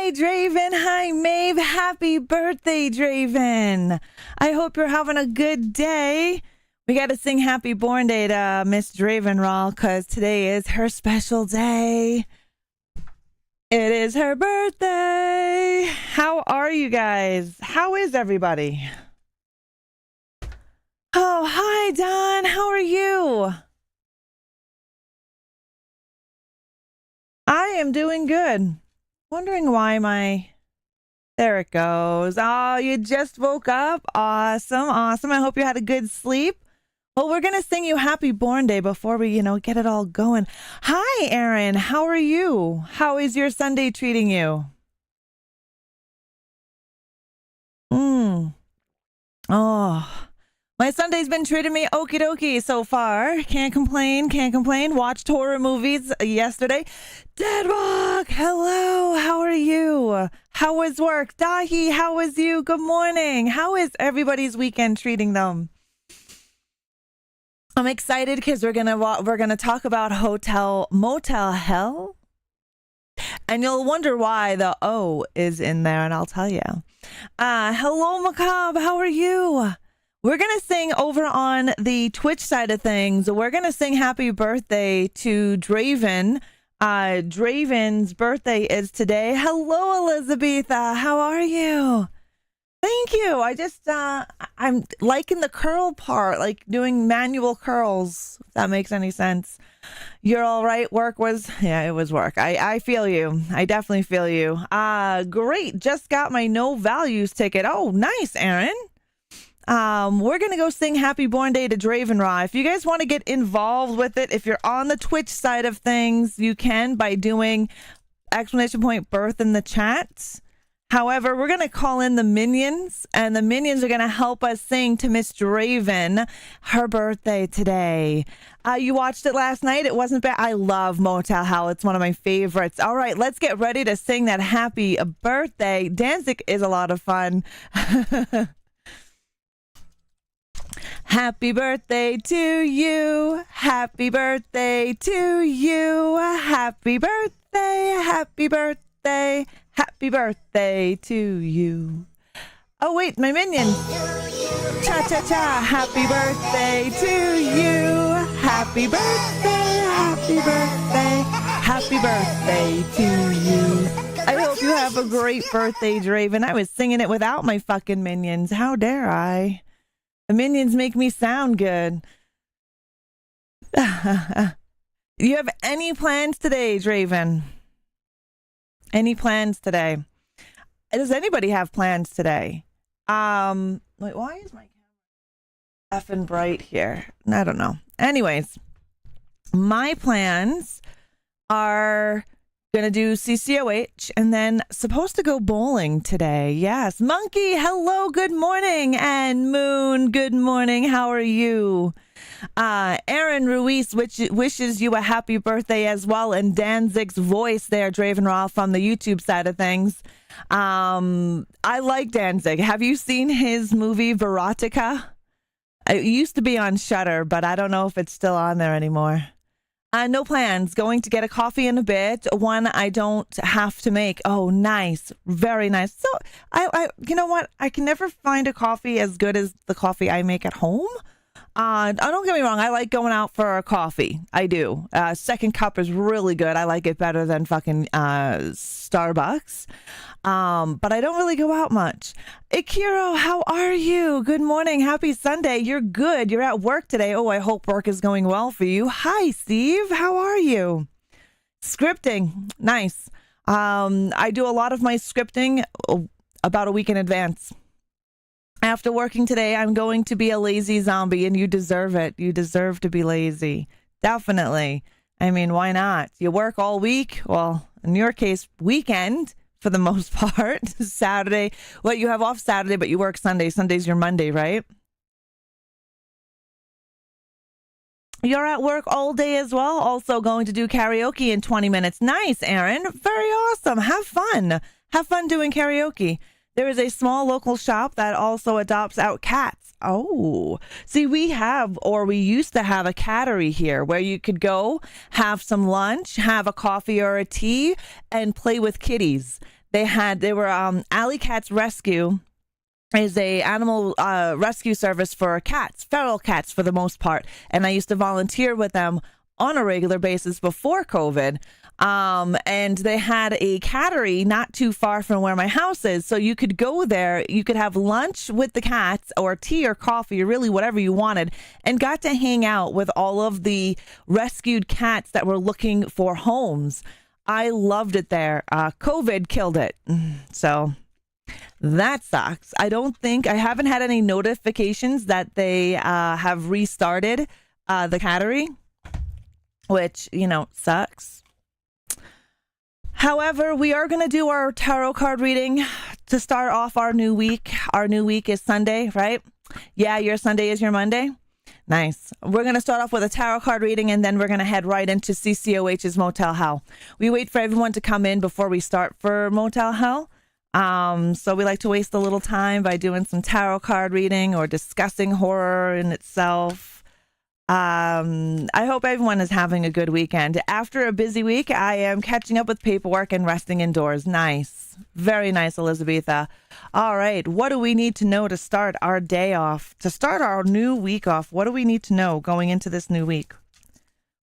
Hi, Draven. Hi, Maeve. Happy birthday, Draven. I hope you're having a good day. We got to sing Happy Born Day to Miss Dravenrawl because today is her special day. It is her birthday. How are you guys? How is everybody? Oh, hi, Don. How are you? I am doing good. Wondering why there it goes. Oh, you just woke up. Awesome. Awesome. I hope you had a good sleep. Well, we're going to sing you Happy Born Day before we, get it all going. Hi, Aaron. How are you? How is your Sunday treating you? Oh, my Sunday's been treating me okie dokie so far. Can't complain. Watched horror movies yesterday. Deadrock, hello. How are you? How was work? Dahi, how was you? Good morning. How is everybody's weekend treating them? I'm excited because we're gonna talk about Motel Hell, and you'll wonder why the O is in there, and I'll tell you. Hello, Macabre. How are you? We're going to sing over on the Twitch side of things. We're going to sing happy birthday to Draven. Draven's birthday is today. Hello, Elizabeth. How are you? Thank you. I'm liking the curl part, like doing manual curls, if that makes any sense. You're all right. It was work. I feel you. I definitely feel you. Great. Just got my no values ticket. Oh, nice, Aaron. We're gonna go sing Happy Born Day to Dravenraw. If you guys want to get involved with it, if you're on the Twitch side of things, you can by doing !birth in the chat. However, we're gonna call in the minions, and the minions are gonna help us sing to Miss Draven her birthday today. You watched it last night. It wasn't bad. I love Motel Hell. It's one of my favorites. All right, let's get ready to sing that happy birthday. Dancing is a lot of fun. Happy birthday to you. Happy birthday to you. Happy birthday. Happy birthday. Happy birthday to you. Oh, wait, my minions. Cha-cha-cha. Happy birthday to you. Happy birthday. Happy birthday. Happy birthday to you. I hope you have a great birthday, Draven. I was singing it without my fucking minions. How dare I? The minions make me sound good. You have any plans today, Draven? Any plans today? Does anybody have plans today? Wait, why is my camera effing bright here? I don't know. Anyways, my plans are gonna do CCOH and then supposed to go bowling today. Yes. Monkey, hello, good morning. And Moon, good morning. How are you? Aaron Ruiz wishes you a happy birthday as well. And Danzig's voice there, Dravenrawl, from the YouTube side of things. I like Danzig. Have you seen his movie Verotica? It used to be on Shudder, but I don't know if it's still on there anymore. No plans. Going to get a coffee in a bit. One I don't have to make. Oh, nice. Very nice. So you know what? I can never find a coffee as good as the coffee I make at home. Don't get me wrong. I like going out for a coffee. I do. Second cup is really good. I like it better than fucking Starbucks. But I don't really go out much. Ikiro, how are you? Good morning. Happy Sunday. You're good. You're at work today. Oh, I hope work is going well for you. Hi, Steve. How are you? Scripting. Nice. I do a lot of my scripting about a week in advance. After working today, I'm going to be a lazy zombie, and you deserve it. You deserve to be lazy. Definitely. I mean, why not? You work all week. Well, in your case, weekend for the most part. Saturday. Well, you have off Saturday, but you work Sunday. Sunday's your Monday, right? You're at work all day as well. Also going to do karaoke in 20 minutes. Nice, Aaron. Very awesome. Have fun. Have fun doing karaoke. There is a small local shop that also adopts out cats. Oh, see, we used to have a cattery here where you could go have some lunch, have a coffee or a tea, and play with kitties. They were Alley Cats Rescue is a animal rescue service for cats, feral cats for the most part. And I used to volunteer with them on a regular basis before COVID. And they had a cattery not too far from where my house is. So you could go there, you could have lunch with the cats or tea or coffee or really whatever you wanted, and got to hang out with all of the rescued cats that were looking for homes. I loved it there. COVID killed it. So that sucks. I haven't had any notifications that they have restarted the cattery, which, sucks. However, we are going to do our tarot card reading to start off our new week. Our new week is Sunday, right? Yeah, your Sunday is your Monday. Nice. We're going to start off with a tarot card reading, and then we're going to head right into CCOH's Motel Hell. We wait for everyone to come in before we start for Motel Hell. So we like to waste a little time by doing some tarot card reading or discussing horror in itself. I hope everyone is having a good weekend. After a busy week, I am catching up with paperwork and resting indoors. Nice. Very nice, Elizabetha. All right. What do we need to know to start our day off? To start our new week off, what do we need to know going into this new week?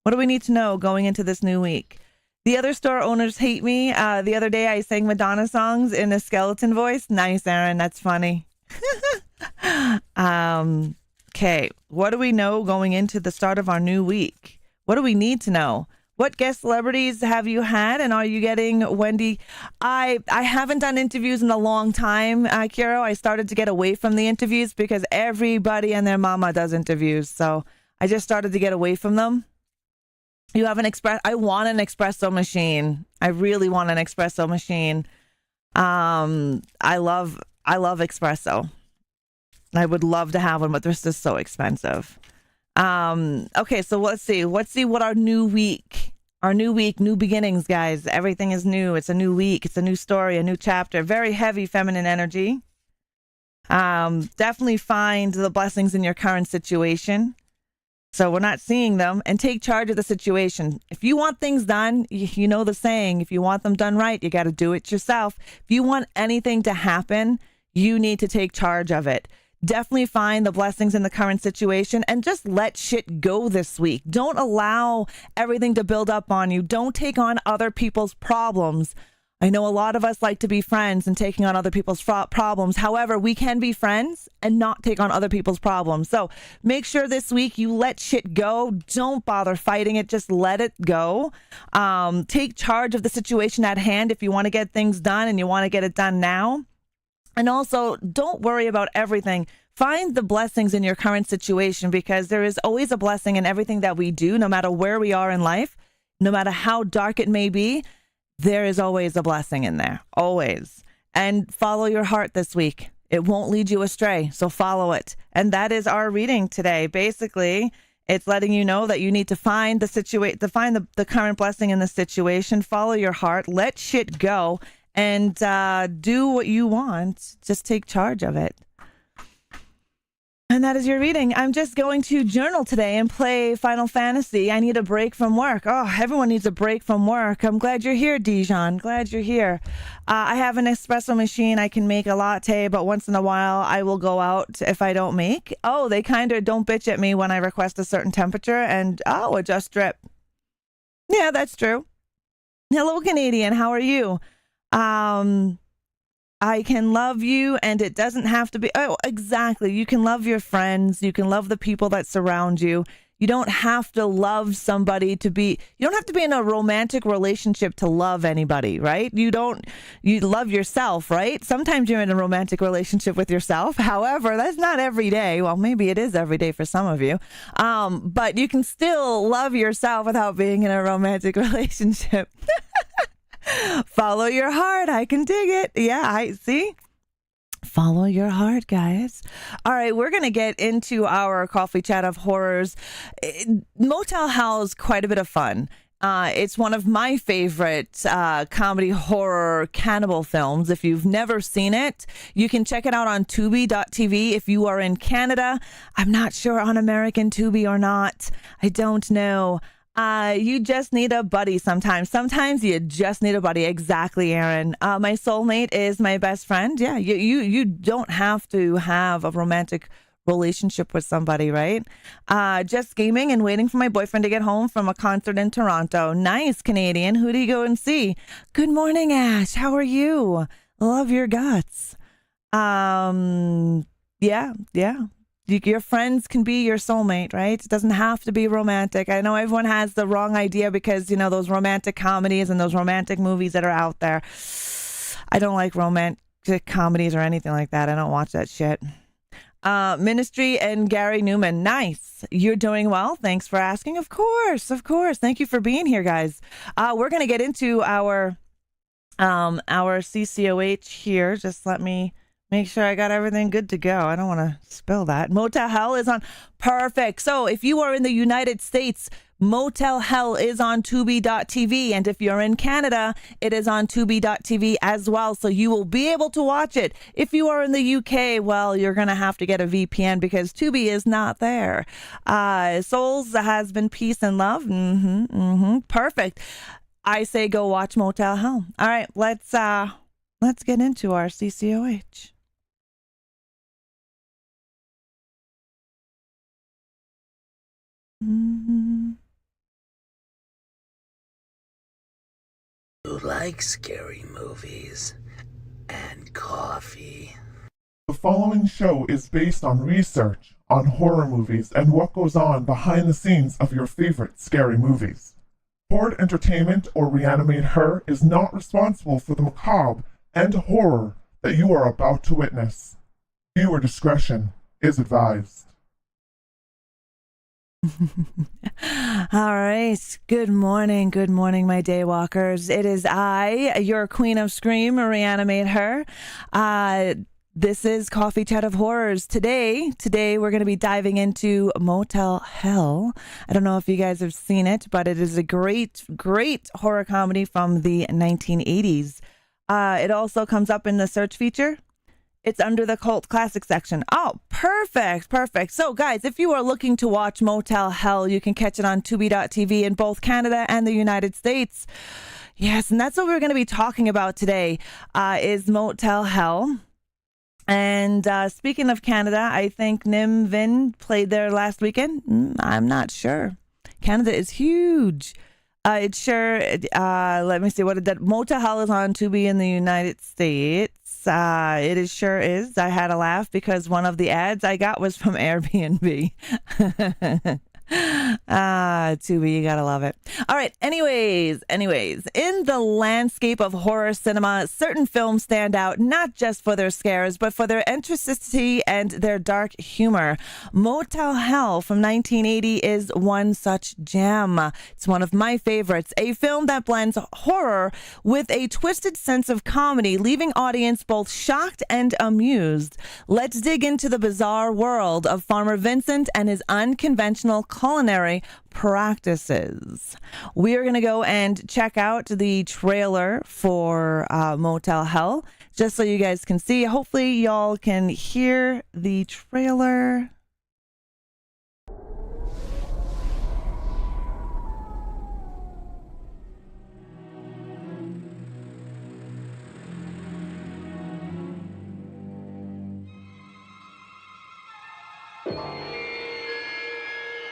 What do we need to know going into this new week? The other store owners hate me. The other day I sang Madonna songs in a skeleton voice. Nice, Aaron. That's funny. Okay. What do we know going into the start of our new week? What do we need to know? What guest celebrities have you had, and are you getting Wendy? I haven't done interviews in a long time, Kiro. I started to get away from the interviews because everybody and their mama does interviews. So I just started to get away from them. You have I want an espresso machine. I really want an espresso machine. I love espresso. I would love to have one, but they're just so expensive. Okay, so let's see what our new week, new beginnings, guys. Everything is new. It's a new week. It's a new story, a new chapter. Very heavy feminine energy. Definitely find the blessings in your current situation. So we're not seeing them, and take charge of the situation. If you want things done, you know the saying, if you want them done right, you got to do it yourself. If you want anything to happen, you need to take charge of it. Definitely find the blessings in the current situation and just let shit go this week. Don't allow everything to build up on you. Don't take on other people's problems. I know a lot of us like to be friends and taking on other people's problems. However, we can be friends and not take on other people's problems. So make sure this week you let shit go. Don't bother fighting it. Just let it go. Take charge of the situation at hand if you want to get things done and you want to get it done now. And also, don't worry about everything. Find the blessings in your current situation, because there is always a blessing in everything that we do, no matter where we are in life, no matter how dark it may be. There is always a blessing in there, always. And follow your heart this week. It won't lead you astray, so follow it. And that is our reading today. Basically, it's letting you know that you need to find the current blessing in the situation. Follow your heart, let shit go, and do what you want. Just take charge of it. And that is your reading. I'm just going to journal today and play Final Fantasy. I need a break from work. Oh, everyone needs a break from work. I'm glad you're here, Dijon. Glad you're here. I have an espresso machine. I can make a latte, but once in a while I will go out if I don't make. Oh, they kind of don't bitch at me when I request a certain temperature and, adjust drip. Yeah, that's true. Hello, Canadian. How are you? I can love you, and it doesn't have to be. Oh, exactly. You can love your friends. You can love the people that surround you. You don't have to love somebody you don't have to be in a romantic relationship to love anybody, right? You love yourself, right? Sometimes you're in a romantic relationship with yourself. However, that's not every day. Well, maybe it is every day for some of you. But you can still love yourself without being in a romantic relationship. Follow your heart. I can dig it. Yeah, I see. Follow your heart, guys. All right, we're going to get into our coffee chat of horrors. Motel Hell is quite a bit of fun. It's one of my favorite comedy horror cannibal films. If you've never seen it, you can check it out on Tubi.tv if you are in Canada. I'm not sure on American Tubi or not. I don't know. You just need a buddy sometimes. Sometimes you just need a buddy. Exactly, Aaron. My soulmate is my best friend. Yeah, you don't have to have a romantic relationship with somebody, right? Just gaming and waiting for my boyfriend to get home from a concert in Toronto. Nice, Canadian. Who do you go and see? Good morning, Ash. How are you? Love your guts. Yeah. Your friends can be your soulmate, right? It doesn't have to be romantic. I know everyone has the wrong idea because, you know, those romantic comedies and those romantic movies that are out there. I don't like romantic comedies or anything like that. I don't watch that shit. Ministry and Gary Newman. Nice. You're doing well. Thanks for asking. Of course. Thank you for being here, guys. We're going to get into our CCOH here. Just let me make sure I got everything good to go. I don't want to spill that. Motel Hell is on. Perfect. So if you are in the United States, Motel Hell is on Tubi.tv. And if you're in Canada, it is on Tubi.tv as well. So you will be able to watch it. If you are in the UK, well, you're going to have to get a VPN because Tubi is not there. Souls has been peace and love. Perfect. I say go watch Motel Hell. All right, let's get into our CCOH. Who likes scary movies and coffee? The following show is based on research on horror movies and what goes on behind the scenes of your favorite scary movies. HORDE Entertainment or ReAnimateHer is not responsible for the macabre and horror that you are about to witness. Viewer discretion is advised. All right. Good morning, my daywalkers. It is I, your queen of scream, ReAnimateHer. This is Coffee Chat of Horrors. Today we're going to be diving into Motel Hell. I don't know if you guys have seen it, but it is a great horror comedy from the 1980s. It also comes up in the search feature. It's under the cult classic section. Oh, perfect. So, guys, if you are looking to watch Motel Hell, you can catch it on Tubi.tv in both Canada and the United States. Yes, and that's what we're going to be talking about today, is Motel Hell. And speaking of Canada, I think Nim Vin played there last weekend. I'm not sure. Canada is huge. Let me see what it did. Motel Hell is on Tubi in the United States. It sure is. I had a laugh because one of the ads I got was from Airbnb. Tubi, you gotta love it. All right. Anyways, in the landscape of horror cinema, certain films stand out not just for their scares, but for their eccentricity and their dark humor. Motel Hell from 1980 is one such gem. It's one of my favorites, a film that blends horror with a twisted sense of comedy, leaving audience both shocked and amused. Let's dig into the bizarre world of Farmer Vincent and his unconventional culinary practices. We are going to go and check out the trailer for Motel Hell, just so you guys can see. Hopefully y'all can hear the trailer.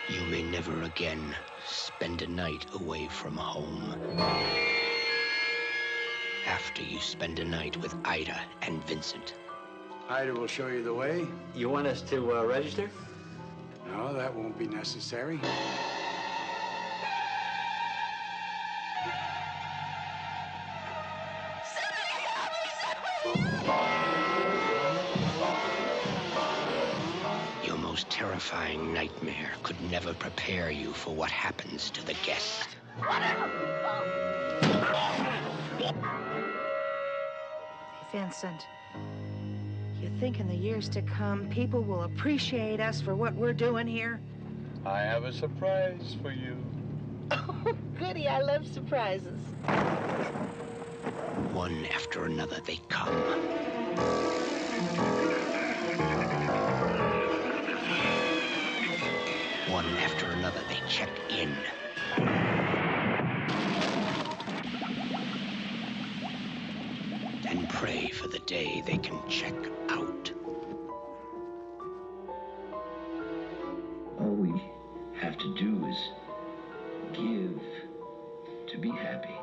You may never again spend a night away from home. After you spend a night with Ida and Vincent. Ida will show you the way. You want us to register? No, that won't be necessary. Your most terrifying nightmare could never prepare you for what happens to the guest. Vincent, you think in the years to come, people will appreciate us for what we're doing here? I have a surprise for you. Oh, goody, I love surprises. One after another they come. One after another they check in. day they can check out. All we have to do is give to be happy.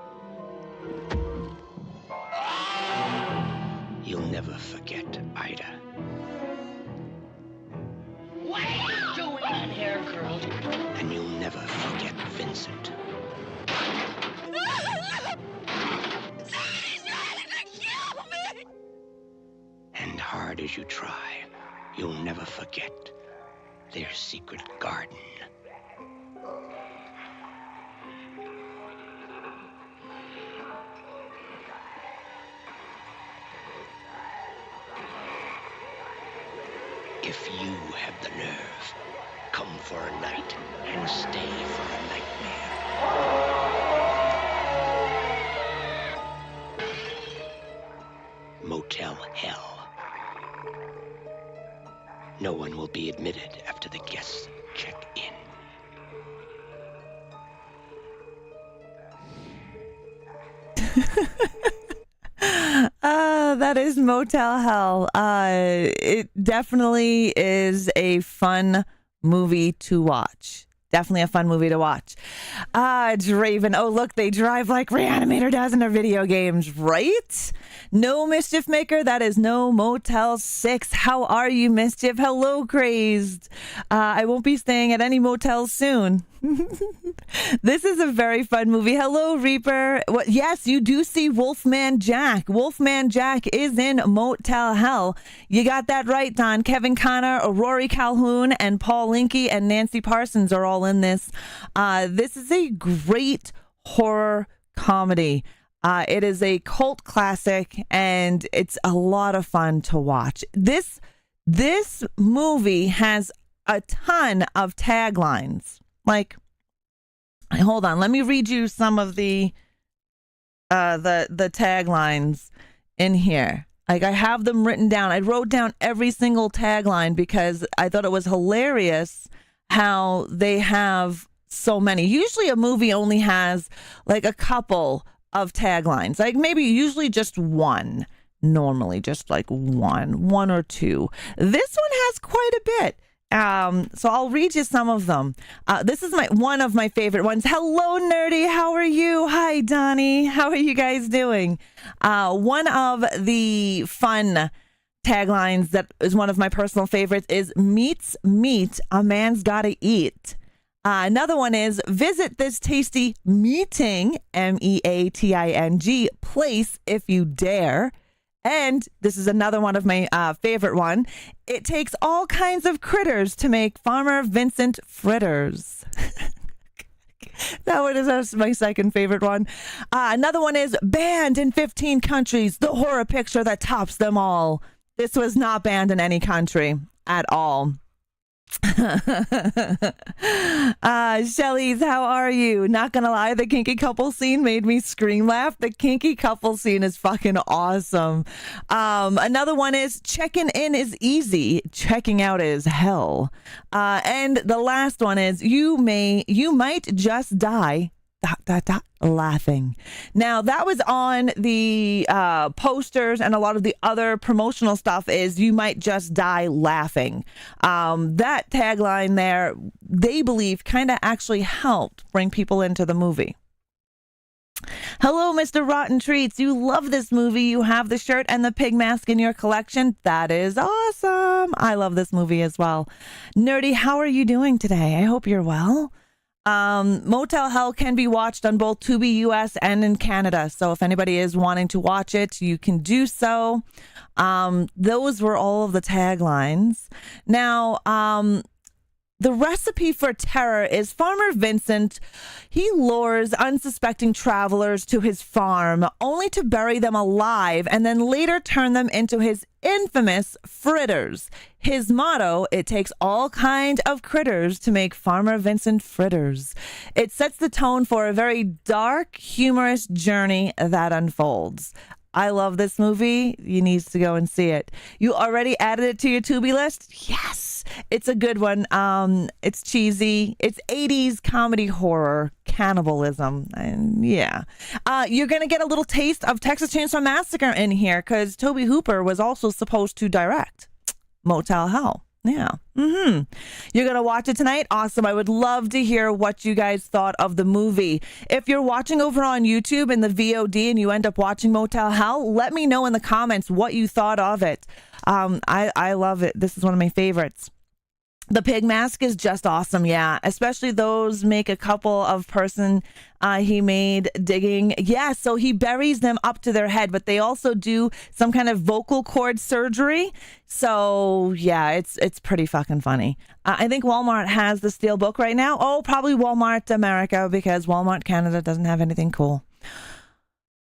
You'll never forget Ida. What are you doing in here, girl? And you'll never forget Vincent. And hard as you try, you'll never forget their secret garden. If you have the nerve, come for a night and stay for a nightmare. Motel Hell. No one will be admitted after the guests check in. That is Motel Hell. It definitely is a fun movie to watch. Definitely a fun movie to watch. Draven. Oh, look, they drive like ReAnimateHer does in their video games, right? No Mischief Maker. That is no Motel 6. How are you, Mischief? Hello, Crazed. I won't be staying at any motels soon. This is a very fun movie. Hello, Reaper. Well, yes, you do see Wolfman Jack. Wolfman Jack is in Motel Hell. You got that right, Don. Kevin Connor, Rory Calhoun, and Paul Linke and Nancy Parsons are all in this. This is a great horror comedy. It is a cult classic, and it's a lot of fun to watch. This movie has a ton of taglines. Like, hold on, let me read you some of the taglines in here. Like, I have them written down. I wrote down every single tagline because I thought it was hilarious how they have so many. Usually a movie only has like a couple of taglines, like maybe usually just one, normally just like one or two. This one has quite a bit. So I'll read you some of them. This is one of my favorite ones. Hello, Nerdy. How are you? Hi, Donnie. How are you guys doing? One of the fun taglines that is one of my personal favorites is meat's meat, a man's gotta eat. Another one is visit this tasty meeting, MEATING, place if you dare. And this is another one of my favorite one. It takes all kinds of critters to make Farmer Vincent fritters. That one is my second favorite one. Another one is banned in 15 countries, the horror picture that tops them all. This was not banned in any country at all. Shelly's, how are you? Not gonna lie, the kinky couple scene made me scream laugh. The kinky couple scene is fucking awesome. Another one is checking in is easy, checking out is hell. And the last one is you might just die laughing. Now that was on the posters, and a lot of the other promotional stuff is you might just die laughing. That tagline there, they believe, kind of actually helped bring people into the movie. Hello, Mr. Rotten Treats. You love this movie. You have the shirt and the pig mask in your collection. That is awesome. I love this movie as well. Nerdy, how are you doing today? I hope you're well. Motel Hell can be watched on both Tubi US and in Canada. So if anybody is wanting to watch it, you can do so. Those were all of the taglines. Now, the recipe for terror is Farmer Vincent. He lures unsuspecting travelers to his farm only to bury them alive and then later turn them into his infamous fritters. His motto, it takes all kind of critters to make Farmer Vincent fritters. It sets the tone for a very dark, humorous journey that unfolds. I love this movie. You need to go and see it. You already added it to your Tubi list? Yes. It's a good one. It's cheesy. It's 80s comedy horror cannibalism. And yeah. You're going to get a little taste of Texas Chainsaw Massacre in here because Tobe Hooper was also supposed to direct Motel Hell. Yeah. You're going to watch it tonight? Awesome. I would love to hear what you guys thought of the movie. If you're watching over on YouTube in the VOD and you end up watching Motel Hell, let me know in the comments what you thought of it. I love it. This is one of my favorites. The pig mask is just awesome, yeah. Especially those make a couple of person he made digging. Yeah, so he buries them up to their head, but they also do some kind of vocal cord surgery. So yeah, it's pretty fucking funny. I think Walmart has the steel book right now. Oh, probably Walmart America because Walmart Canada doesn't have anything cool.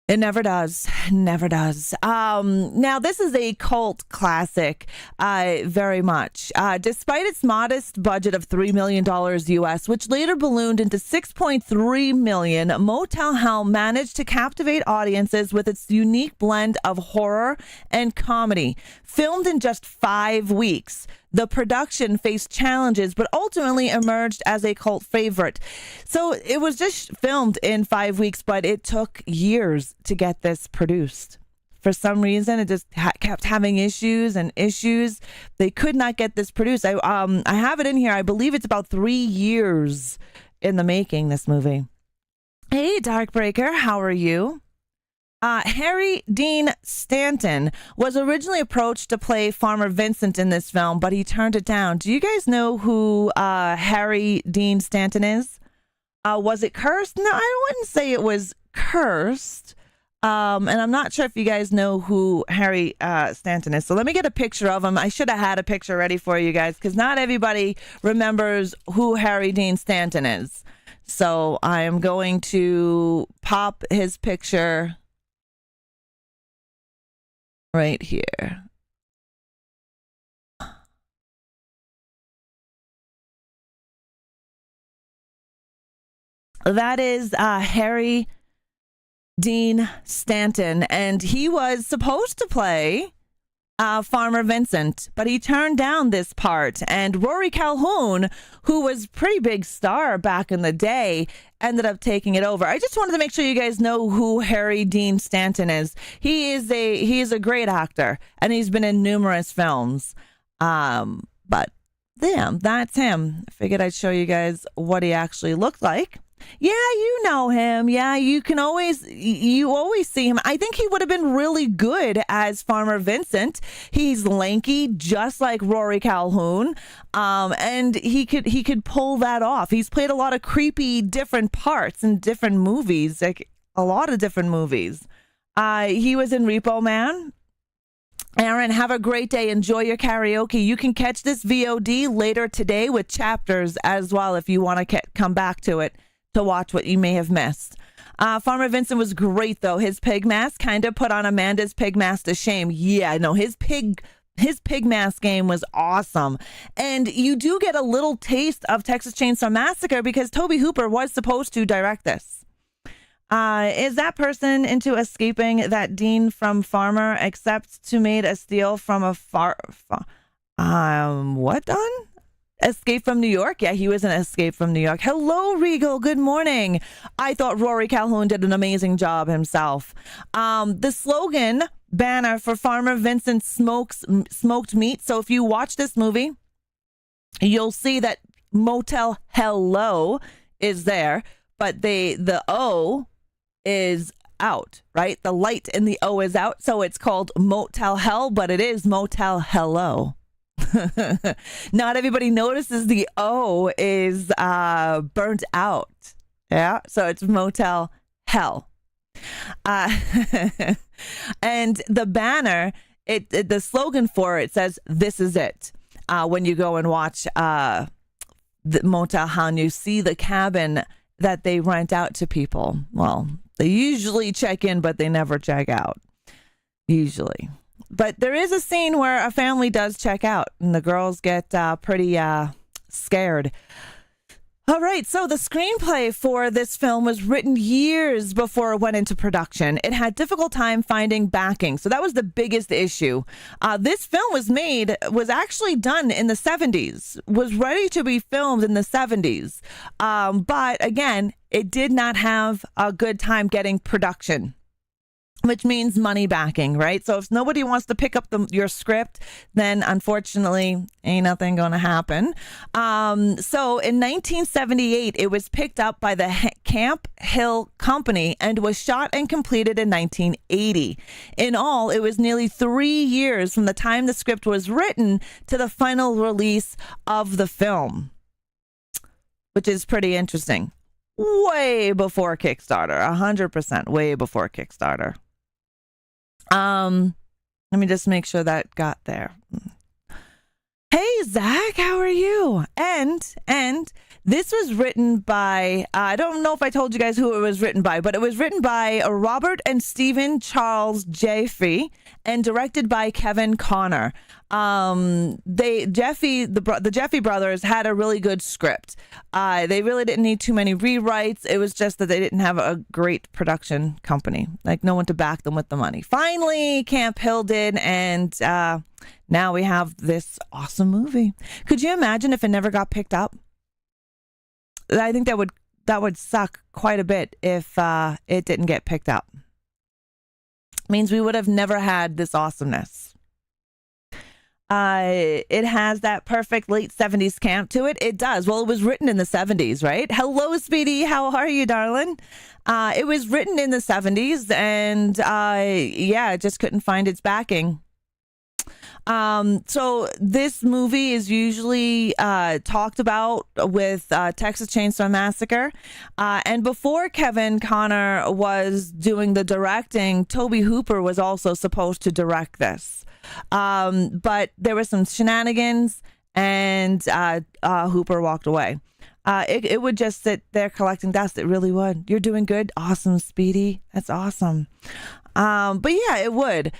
It never does. Never does. Now, this is a cult classic, very much. Despite its modest budget of $3 million US, which later ballooned into $6.3 million, Motel Hell managed to captivate audiences with its unique blend of horror and comedy. Filmed in just 5 weeks, the production faced challenges, but ultimately emerged as a cult favorite. So it was just filmed in 5 weeks, but it took years to get this produced. For some reason, it just kept having issues and issues. They could not get this produced. I have it in here. I believe it's about 3 years in the making, this movie. Hey, Darkbreaker, how are you? Harry Dean Stanton was originally approached to play Farmer Vincent in this film, but he turned it down. Do you guys know who Harry Dean Stanton is? Was it cursed? No, I wouldn't say it was cursed. And I'm not sure if you guys know who Harry Stanton is. So let me get a picture of him. I should have had a picture ready for you guys because not everybody remembers who Harry Dean Stanton is. So I am going to pop his picture right here. That is Harry Dean Stanton, and he was supposed to play Farmer Vincent, but he turned down this part. And Rory Calhoun, who was a pretty big star back in the day, ended up taking it over. I just wanted to make sure you guys know who Harry Dean Stanton is. He is a great actor, and he's been in numerous films. But damn, that's him. I figured I'd show you guys what he actually looked like. Yeah, you know him. Yeah, you always see him. I think he would have been really good as Farmer Vincent. He's lanky, just like Rory Calhoun, and he could pull that off. He's played a lot of creepy, different parts in different movies, like a lot of different movies. He was in Repo Man. Aaron, have a great day. Enjoy your karaoke. You can catch this VOD later today with chapters as well if you want to come back to it to watch what you may have missed. Farmer Vincent was great, though. His pig mask kind of put on Amanda's pig mask to shame. Yeah, no, his pig mask game was awesome. And you do get a little taste of Texas Chainsaw Massacre because Tobe Hooper was supposed to direct this. Is that person into escaping that Dean from Farmer except to made a steal from a what done? Escape from New York? Yeah, he was in Escape from New York. Hello, Regal. Good morning. I thought Rory Calhoun did an amazing job himself. The slogan banner for Farmer Vincent smoked meat. So if you watch this movie, you'll see that Motel Hello is there, but the O is out, right? The light in the O is out. So it's called Motel Hell, but it is Motel Hello. Not everybody notices the O is burnt out. Yeah, so it's Motel Hell. And the banner, the slogan for it says, "This is it." When you go and watch the Motel Hell, and you see the cabin that they rent out to people. Well, they usually check in, but they never check out. Usually. But there is a scene where a family does check out and the girls get pretty scared. All right, so the screenplay for this film was written years before it went into production. It had difficult time finding backing, so that was the biggest issue. This film was actually done in the 70s, was ready to be filmed in the 70s. But again, it did not have a good time getting production, which means money backing, right? So if nobody wants to pick up your script, then unfortunately ain't nothing going to happen. So in 1978, it was picked up by the Camp Hill Company and was shot and completed in 1980. In all, it was nearly 3 years from the time the script was written to the final release of the film, which is pretty interesting. Way before Kickstarter, 100% way before Kickstarter. Let me just make sure that got there. Hey, Zach, how are you? And this was written by, I don't know if I told you guys who it was written by, but it was written by Robert and Stephen Charles Jeffy and directed by Kevin Connor. The Jeffy brothers had a really good script. They really didn't need too many rewrites. It was just that they didn't have a great production company, like no one to back them with the money. Finally, Camp Hill did, and now we have this awesome movie. Could you imagine if it never got picked up? I think that would suck quite a bit if it didn't get picked up. Means we would have never had this awesomeness. It has that perfect late 70s camp to it. It does. Well, it was written in the 70s, right? Hello, Speedy. How are you, darling? It was written in the 70s, and yeah, it just couldn't find its backing. So this movie is usually talked about with Texas Chainsaw Massacre. And before Kevin Connor was doing the directing, Tobe Hooper was also supposed to direct this. But there were some shenanigans, and Hooper walked away. It would just sit there collecting dust. It really would. You're doing good. Awesome, Speedy. That's awesome. But yeah, it would.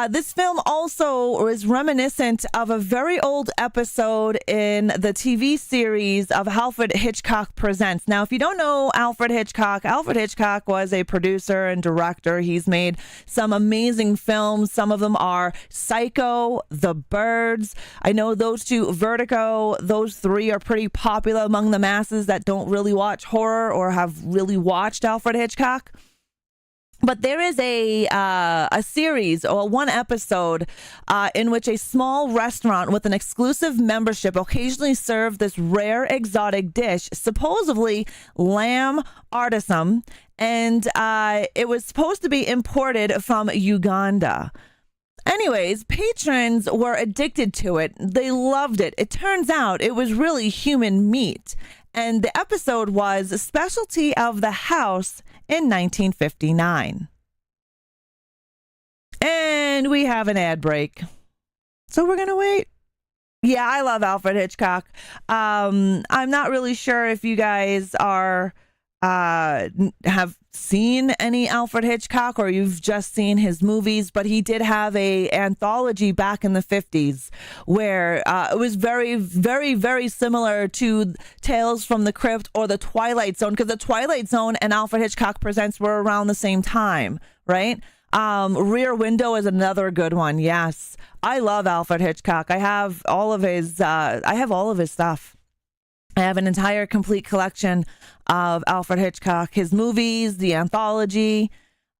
This film also is reminiscent of a very old episode in the TV series of Alfred Hitchcock Presents. Now, if you don't know Alfred Hitchcock was a producer and director. He's made some amazing films. Some of them are Psycho, The Birds. I know those two, Vertigo, those three are pretty popular among the masses that don't really watch horror or have really watched Alfred Hitchcock. But there is a series or one episode in which a small restaurant with an exclusive membership occasionally served this rare exotic dish, supposedly lamb artisan, and it was supposed to be imported from Uganda. Anyways, patrons were addicted to it. They loved it. It turns out it was really human meat. And the episode was Specialty of the House in 1959. And we have an ad break. So we're going to wait. Yeah, I love Alfred Hitchcock. I'm not really sure if you guys are have seen any Alfred Hitchcock or you've just seen his movies, but he did have a anthology back in the 50s where it was very, very, very similar to Tales from the Crypt or The Twilight Zone, because The Twilight Zone and Alfred Hitchcock Presents were around the same time, right? Rear Window is another good one. Yes, I love Alfred Hitchcock. I have all of his stuff. I have an entire complete collection of Alfred Hitchcock, his movies, the anthology.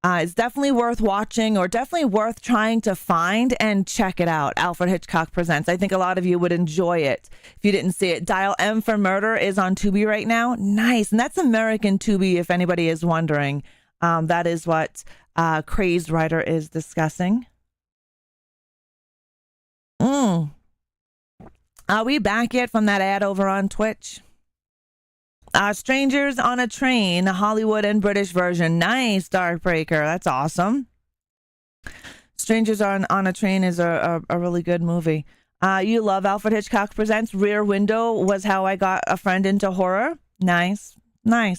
It's definitely worth watching, or definitely worth trying to find and check it out. Alfred Hitchcock Presents. I think a lot of you would enjoy it if you didn't see it. Dial M for Murder is on Tubi right now. Nice. And that's American Tubi, if anybody is wondering. That is what Crazed Writer is discussing. Are we back yet from that ad over on Twitch? Strangers on a Train, Hollywood and British version. Nice, Darkbreaker. That's awesome. Strangers on a Train is a really good movie. You love Alfred Hitchcock Presents. Rear Window was how I got a friend into horror. Nice. I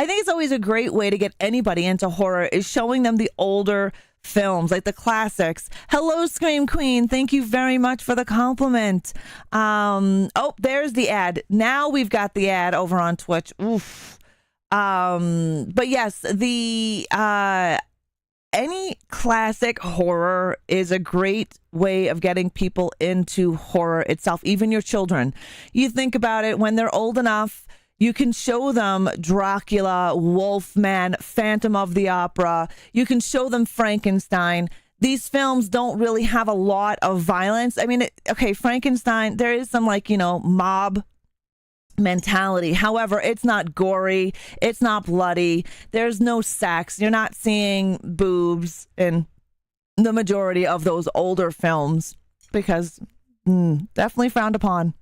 think it's always a great way to get anybody into horror is showing them the older films, like the classics. Hello, Scream Queen. Thank you very much for the compliment. Oh, there's the ad. Now we've got the ad over on Twitch. Oof. But yes, the any classic horror is a great way of getting people into horror itself, even your children. You think about it, when they're old enough, you can show them Dracula, Wolfman, Phantom of the Opera. You can show them Frankenstein. These films don't really have a lot of violence. I mean, okay, Frankenstein, there is some mob mentality. However, it's not gory. It's not bloody. There's no sex. You're not seeing boobs in the majority of those older films because definitely frowned upon.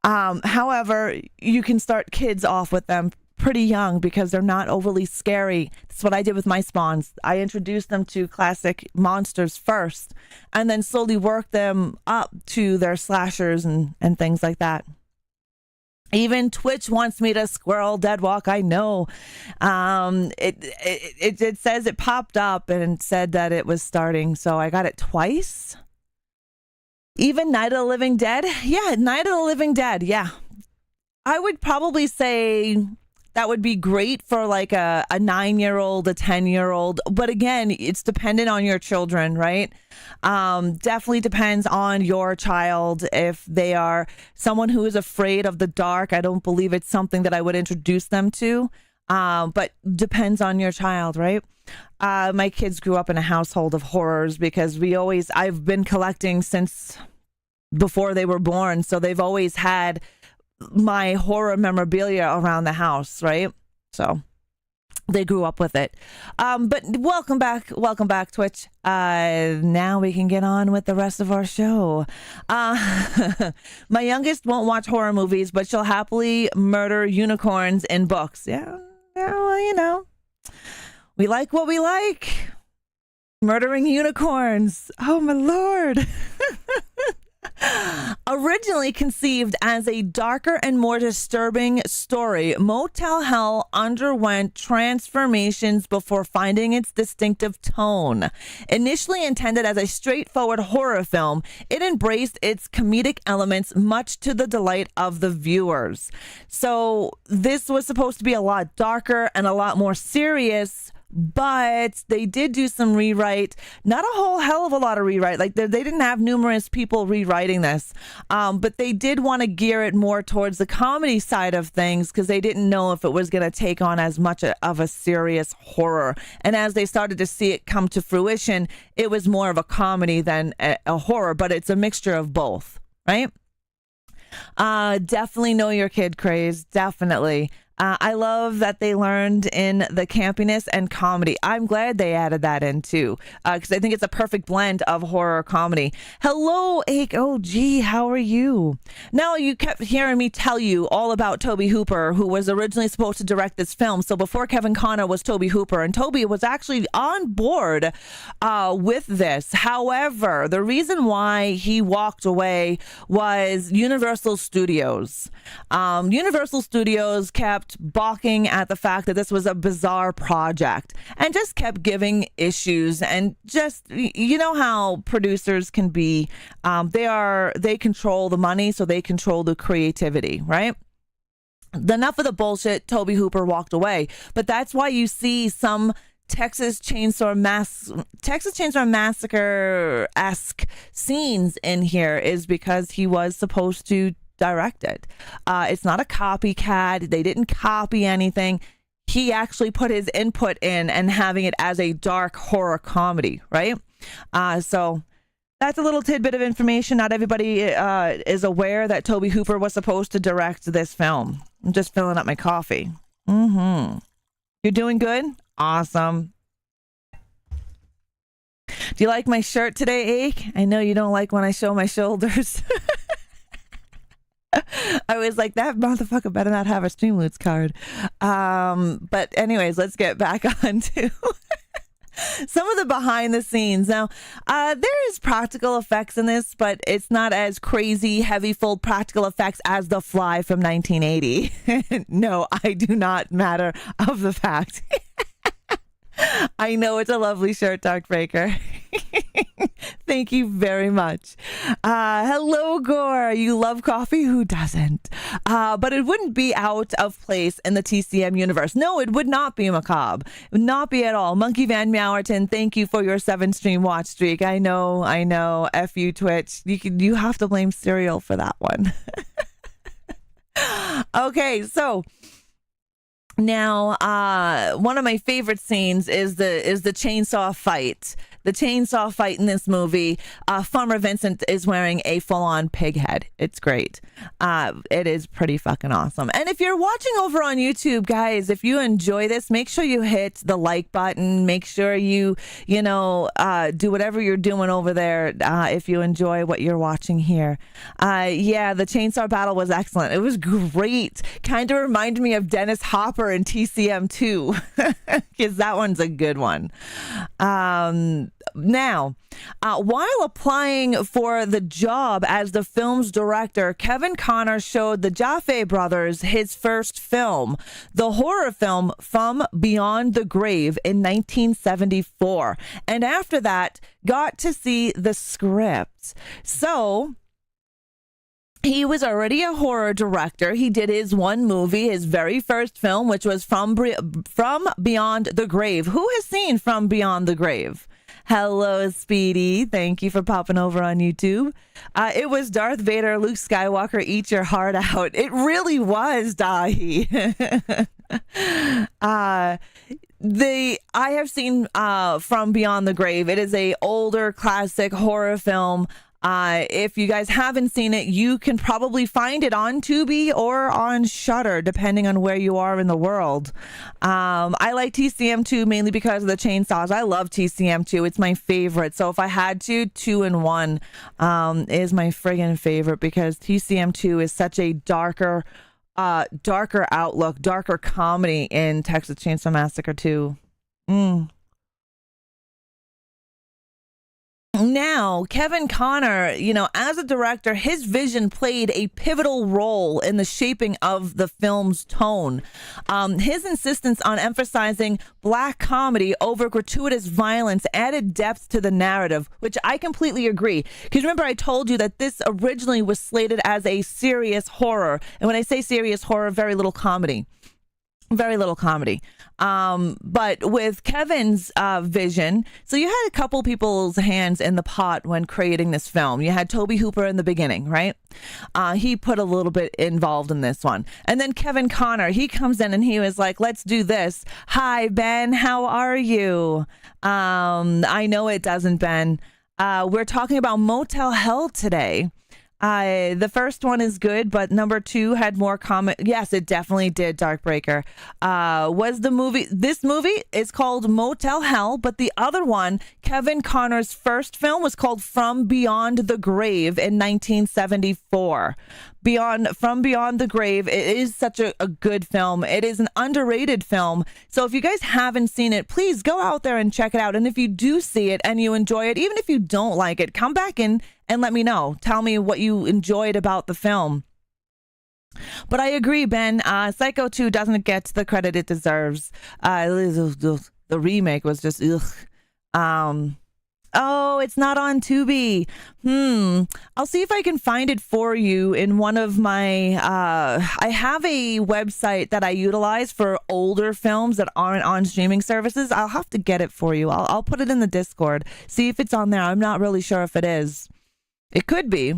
However, you can start kids off with them pretty young because they're not overly scary. That's what I did with my spawns. I introduced them to classic monsters first and then slowly worked them up to their slashers and things like that. Even Twitch wants me to squirrel deadwalk. I know. It says it popped up and said that it was starting. So I got it twice. Even Night of the Living Dead. Yeah, Night of the Living Dead. Yeah. I would probably say that would be great for like a 9-year-old, a 10-year-old. But again, it's dependent on your children, right? Definitely depends on your child. If they are someone who is afraid of the dark, I don't believe it's something that I would introduce them to. But depends on your child, right? My kids grew up in a household of horrors because I've been collecting since before they were born. So they've always had my horror memorabilia around the house, right? So they grew up with it. But welcome back, Twitch. Now we can get on with the rest of our show. My youngest won't watch horror movies, but she'll happily murder unicorns in books. Yeah, well, we like what we like. Murdering unicorns. Oh, my Lord. Originally conceived as a darker and more disturbing story, Motel Hell underwent transformations before finding its distinctive tone. Initially intended as a straightforward horror film, it embraced its comedic elements, much to the delight of the viewers. So this was supposed to be a lot darker and a lot more serious, but they did do some rewrite. Not a whole hell of a lot of rewrite. Like they didn't have numerous people rewriting this, but they did want to gear it more towards the comedy side of things because they didn't know if it was going to take on as much of a serious horror. And as they started to see it come to fruition, it was more of a comedy than a horror, but it's a mixture of both, right? Definitely know your kid craze. Definitely. I love that they learned in the campiness and comedy. I'm glad they added that in too, because I think it's a perfect blend of horror comedy. Hello, HOG, how are you? Now, you kept hearing me tell you all about Tobe Hooper, who was originally supposed to direct this film. So before Kevin Connor was Tobe Hooper, and Tobe was actually on board with this. However, the reason why he walked away was Universal Studios. Universal Studios kept balking at the fact that this was a bizarre project and just kept giving issues, and just, you know how producers can be. They control the money, so they control the creativity, right? Enough of the bullshit. Tobe Hooper walked away, but that's why you see some Texas Chainsaw Massacre-esque scenes in here, is because he was supposed to direct it. It's not a copycat. They didn't copy anything. He actually put his input in and having it as a dark horror comedy, right? So that's a little tidbit of information. Not everybody is aware that Tobe Hooper was supposed to direct this film. I'm just filling up my coffee. You're doing good? Awesome. Do you like my shirt today, Ake? I know you don't like when I show my shoulders. I was like, that motherfucker better not have a Streamloots card. But anyways, let's get back on to some of the behind the scenes. Now, there is practical effects in this, but it's not as crazy, heavy, full practical effects as The Fly from 1980. No, I do not matter of the fact. I know it's a lovely shirt, Darkbreaker. Thank you very much. Hello, Gore. You love coffee? Who doesn't? But it wouldn't be out of place in the TCM universe. No, it would not be, Macabre. It would not be at all. Monkey Van Meowerton, thank you for your 7-stream watch streak. I know. F you, Twitch. You have to blame cereal for that one. Okay, so now, one of my favorite scenes is the chainsaw fight. The chainsaw fight in this movie. Farmer Vincent is wearing a full-on pig head. It's great. It is pretty fucking awesome. And if you're watching over on YouTube, guys, if you enjoy this, make sure you hit the like button. Make sure you do whatever you're doing over there if you enjoy what you're watching here. Yeah, the chainsaw battle was excellent. It was great. Kind of reminded me of Dennis Hopper in TCM 2 because that one's a good one. Now, while applying for the job as the film's director, Kevin Connor showed the Jaffe brothers his first film, the horror film From Beyond the Grave in 1974. And after that, got to see the script. So he was already a horror director. He did his one movie, his very first film, which was From Beyond the Grave. Who has seen From Beyond the Grave? Hello, Speedy. Thank you for popping over on YouTube. It was Darth Vader, Luke Skywalker, eat your heart out. It really was, Dahi. I have seen From Beyond the Grave. It is a older classic horror film. If you guys haven't seen it, you can probably find it on Tubi or on Shudder, depending on where you are in the world. I like TCM2 mainly because of the chainsaws. I love TCM2. It's my favorite. So if I had to, 2 and 1 is my friggin' favorite because TCM2 is such a darker outlook, darker comedy in Texas Chainsaw Massacre 2. Now, Kevin Connor, as a director, his vision played a pivotal role in the shaping of the film's tone. His insistence on emphasizing black comedy over gratuitous violence added depth to the narrative, which I completely agree. Because remember, I told you that this originally was slated as a serious horror. And when I say serious horror, very little comedy. Very little comedy. But with Kevin's vision, so you had a couple people's hands in the pot when creating this film. You had Toby Hooper in the beginning, right? He put a little bit involved in this one. And then Kevin Connor, he comes in and he was like, let's do this. Hi, Ben. How are you? I know it doesn't, Ben. We're talking about Motel Hell today. The first one is good, but number 2 had more comment. Yes, it definitely did. Darkbreaker this movie is called Motel Hell, but the other one, Kevin Connor's first film, was called From Beyond the Grave in 1974. From Beyond the Grave, it is such a good film. It is an underrated film. So if you guys haven't seen it, please go out there and check it out. And if you do see it and you enjoy it, even if you don't like it, come back in and let me know. Tell me what you enjoyed about the film. But I agree, Ben. Psycho 2 doesn't get the credit it deserves. The remake was just ugh. Oh, it's not on Tubi. I'll see if I can find it for you in one of my I have a website that I utilize for older films that aren't on streaming services. I'll have to get it for you. I'll put it in the Discord. See if it's on there. I'm not really sure if it is. It could be.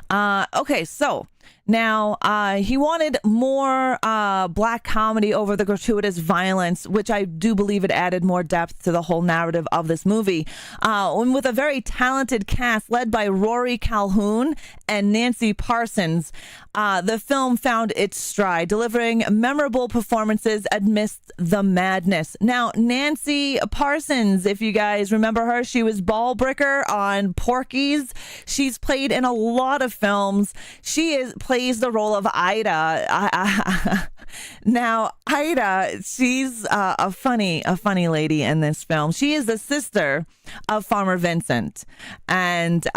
Okay, so now he wanted more black comedy over the gratuitous violence, which I do believe it added more depth to the whole narrative of this movie. And with a very talented cast led by Rory Calhoun and Nancy Parsons, the film found its stride, delivering memorable performances amidst the madness. Now, Nancy Parsons, if you guys remember her, she was Ballbricker on Porky's. She's played in a lot of films. She plays the role of Ida. Now, Ida, she's a funny lady in this film. She is the sister of Farmer Vincent. And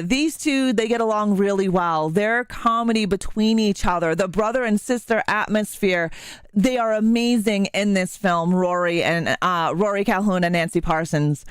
these two, they get along really well. Their comedy between each other, the brother and sister atmosphere, they are amazing in this film, Rory Calhoun and Nancy Parsons.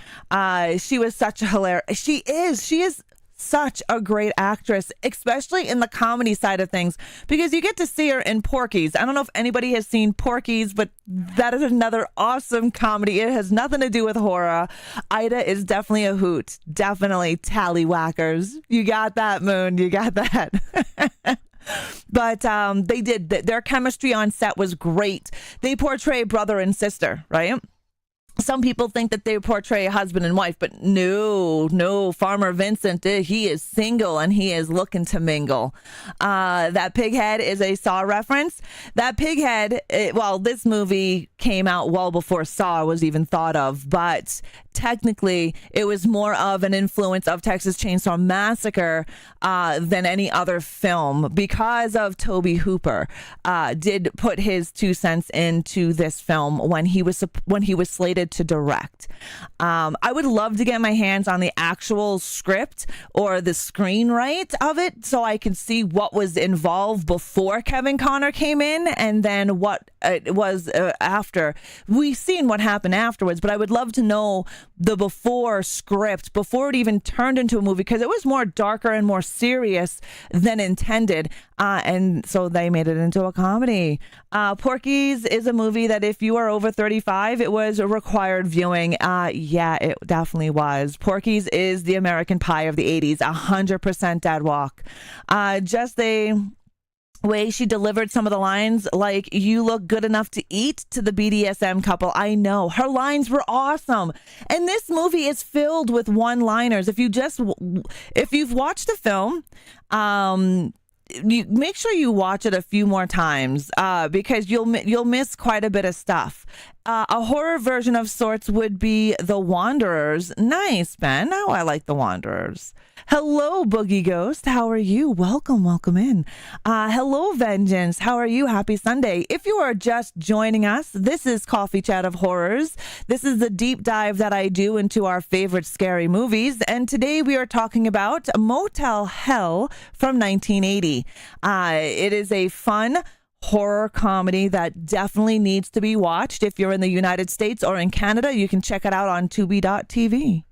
She was such a hilarious, she is such a great actress, especially in the comedy side of things, because you get to see her in Porky's. I don't know if anybody has seen Porky's, but that is another awesome comedy. It has nothing to do with horror. Ida is definitely a hoot. Definitely tallywhackers. You got that, Moon. You got that. But they did. Their chemistry on set was great. They portray brother and sister, right? Some people think that they portray a husband and wife, but no, Farmer Vincent, he is single and he is looking to mingle. That pig head is a Saw reference. That pig head, this movie came out well before Saw was even thought of, but technically it was more of an influence of Texas Chainsaw Massacre than any other film, because of Tobe Hooper did put his 2 cents into this film when he was slated to direct. I would love to get my hands on the actual script or the screenwrite of it so I can see what was involved before Kevin Connor came in and then what it was after. We've seen what happened afterwards, but I would love to know the before script, before it even turned into a movie, because it was more darker and more serious than intended. And so they made it into a comedy. Porky's is a movie that if you are over 35, it was a required viewing. Yeah, it definitely was. Porky's is the American Pie of the 80s, 100% dead walk. Just the way she delivered some of the lines, like, "You look good enough to eat," to the BDSM couple. I know, her lines were awesome, and this movie is filled with one-liners. If you've watched the film, you make sure you watch it a few more times, because you'll miss quite a bit of stuff. A horror version of sorts would be The Wanderers. Nice, Ben. Oh, I like The Wanderers. Hello, Boogie Ghost. How are you? Welcome in. Hello, Vengeance. How are you? Happy Sunday. If you are just joining us, this is Coffee Chat of Horrors. This is the deep dive that I do into our favorite scary movies. And today we are talking about Motel Hell from 1980. It is a fun horror comedy that definitely needs to be watched. If you're in the United States or in Canada, you can check it out on Tubi.tv.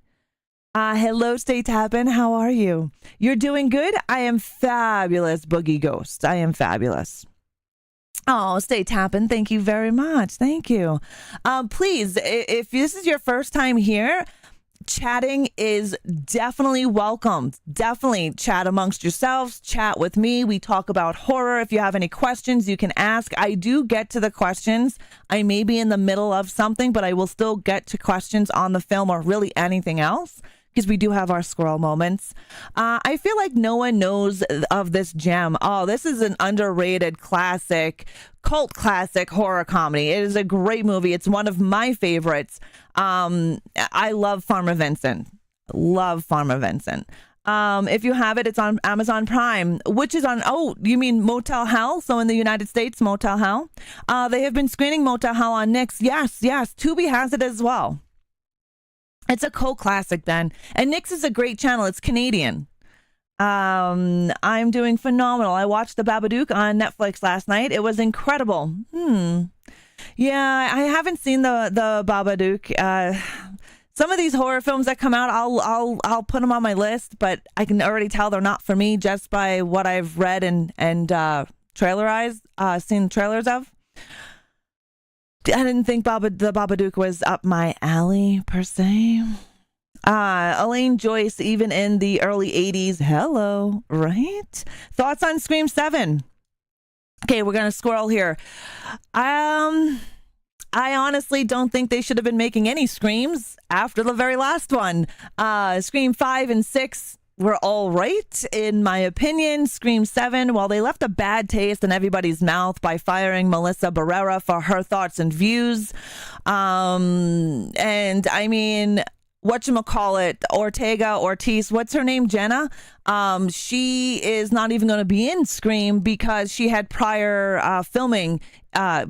Hello, Stay Tappin'. How are you? You're doing good? I am fabulous, Boogie Ghost. I am fabulous. Oh, Stay Tappin'. Thank you very much. Thank you. Please, if this is your first time here, chatting is definitely welcome. Definitely chat amongst yourselves, chat with me. We talk about horror. If you have any questions, you can ask. I do get to the questions. I may be in the middle of something, but I will still get to questions on the film or really anything else, because we do have our squirrel moments. I feel like no one knows of this gem. Oh, this is an underrated classic, cult classic horror comedy. It is a great movie. It's one of my favorites. I love Farmer Vincent. Love Farmer Vincent. If you have it, it's on Amazon Prime, which is on, you mean Motel Hell? So in the United States, Motel Hell. They have been screening Motel Hell on Nix. Yes. Tubi has it as well. It's a cult classic, then. And Nix is a great channel. It's Canadian. I'm doing phenomenal. I watched The Babadook on Netflix last night. It was incredible. Yeah, I haven't seen the Babadook. Some of these horror films that come out, I'll put them on my list, but I can already tell they're not for me just by what I've read and seen trailers of. I didn't think the Babadook was up my alley, per se. Elaine Joyce, even in the early 80s. Hello, right? Thoughts on Scream 7? Okay, we're going to squirrel here. I honestly don't think they should have been making any Screams after the very last one. Scream 5 and 6 were all right, in my opinion. Scream 7, while they left a bad taste in everybody's mouth by firing Melissa Barrera for her thoughts and views. And I mean, whatchamacallit, Ortiz, what's her name? Jenna. She is not even going to be in Scream because she had prior filming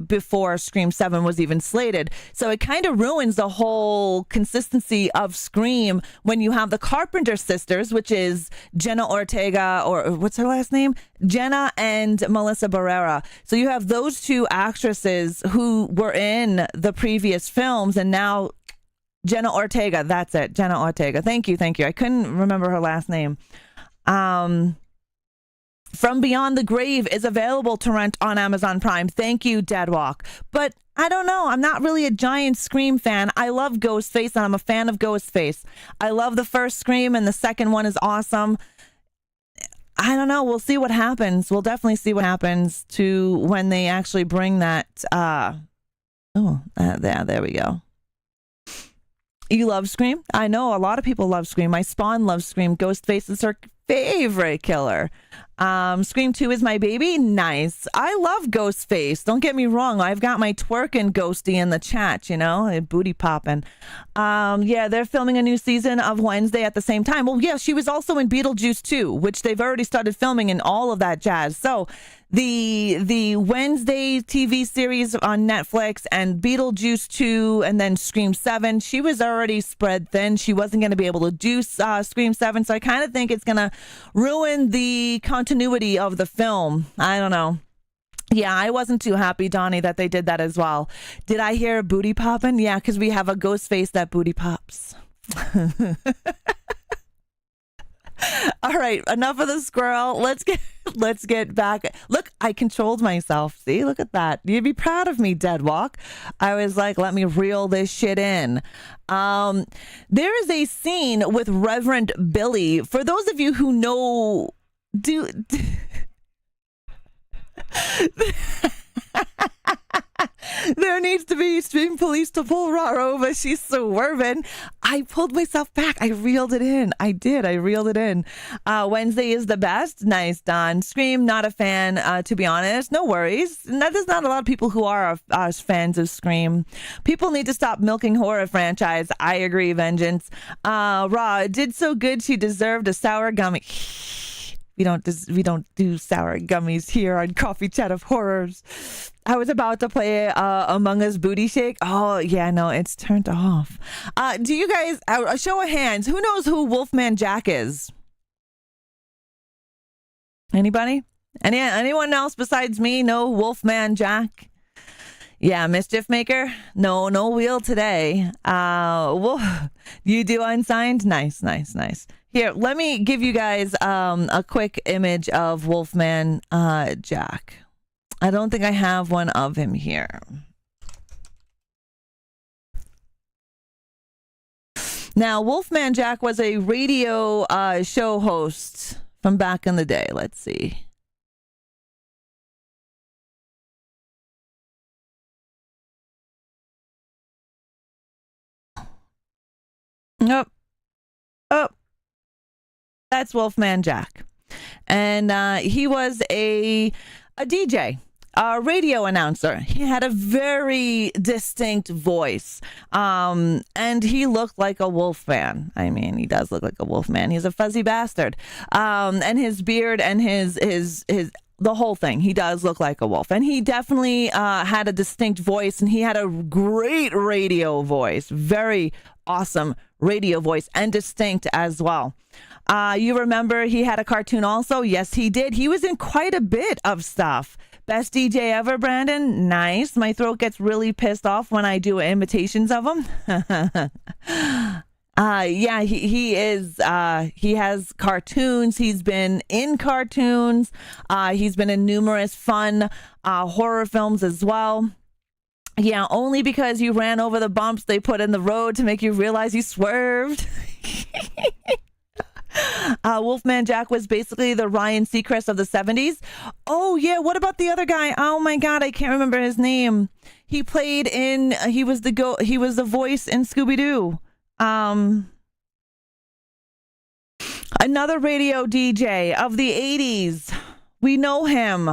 before Scream 7 was even slated. So it kind of ruins the whole consistency of Scream when you have the Carpenter sisters, which is Jenna Ortega, or what's her last name? Jenna and Melissa Barrera. So you have those two actresses who were in the previous films, and now Jenna Ortega, that's it. Jenna Ortega. Thank you. I couldn't remember her last name. From Beyond the Grave is available to rent on Amazon Prime. Thank you, Deadwalk. But I don't know. I'm not really a giant Scream fan. I love Ghostface, and I'm a fan of Ghostface. I love the first Scream, and the second one is awesome. I don't know. We'll see what happens. We'll definitely see what happens to when they actually bring that. There we go. You love Scream? I know a lot of people love Scream. My Spawn loves Scream. Ghostface is her favorite killer. Scream 2 is my baby. Nice. I love Ghostface. Don't get me wrong. I've got my twerking ghosty in the chat, booty popping. Yeah, they're filming a new season of Wednesday at the same time. Well, yeah, she was also in Beetlejuice 2, which they've already started filming and all of that jazz. So the Wednesday TV series on Netflix and Beetlejuice 2 and then Scream 7, she was already spread thin. She wasn't going to be able to do Scream 7. So I kind of think it's going to ruin the continuity of the film. I don't know. Yeah, I wasn't too happy, Donnie, that they did that as well. Did I hear booty popping? Yeah, because we have a ghost face that booty pops. All right, enough of the squirrel. Let's get back. Look, I controlled myself. See, look at that. You'd be proud of me, Deadwalk. I was like, let me reel this shit in. There is a scene with Reverend Billy. For those of you who know, there needs to be stream police to pull Ra over. She's swerving. I pulled myself back. I reeled it in. I did. I reeled it in. Wednesday is the best. Nice, Don. Scream, not a fan, to be honest. No worries. There's not a lot of people who are fans of Scream. People need to stop milking horror franchise. I agree, Vengeance. Ra did so good. She deserved a sour gummy. We don't do sour gummies here on Coffee Chat of Horrors. I was about to play Among Us Booty Shake. Oh, yeah, no, it's turned off. Do you guys, a show of hands, who knows who Wolfman Jack is? Anybody? Anyone else besides me know Wolfman Jack? Yeah, Mischief Maker? No wheel today. You do Unsigned? Nice. Here, let me give you guys a quick image of Wolfman Jack. I don't think I have one of him here. Now, Wolfman Jack was a radio show host from back in the day. Let's see. Nope. Oh. That's Wolfman Jack. And he was a DJ, a radio announcer. He had a very distinct voice. And he looked like a wolfman. I mean, he does look like a wolfman. He's a fuzzy bastard. And his beard and his the whole thing, he does look like a wolf. And he definitely had a distinct voice, and he had a great radio voice. Very awesome radio voice, and distinct as well. You remember he had a cartoon also? Yes, he did. He was in quite a bit of stuff. Best DJ ever, Brandon? Nice. My throat gets really pissed off when I do imitations of him. Yeah, he is. He has cartoons. He's been in cartoons. He's been in numerous fun horror films as well. Yeah, only because you ran over the bumps they put in the road to make you realize you swerved. Wolfman Jack was basically the Ryan Seacrest of the 70s. Oh, yeah. What about the other guy? Oh, my God. I can't remember his name. He played in, he was the voice in Scooby-Doo. Another radio DJ of the 80s. We know him.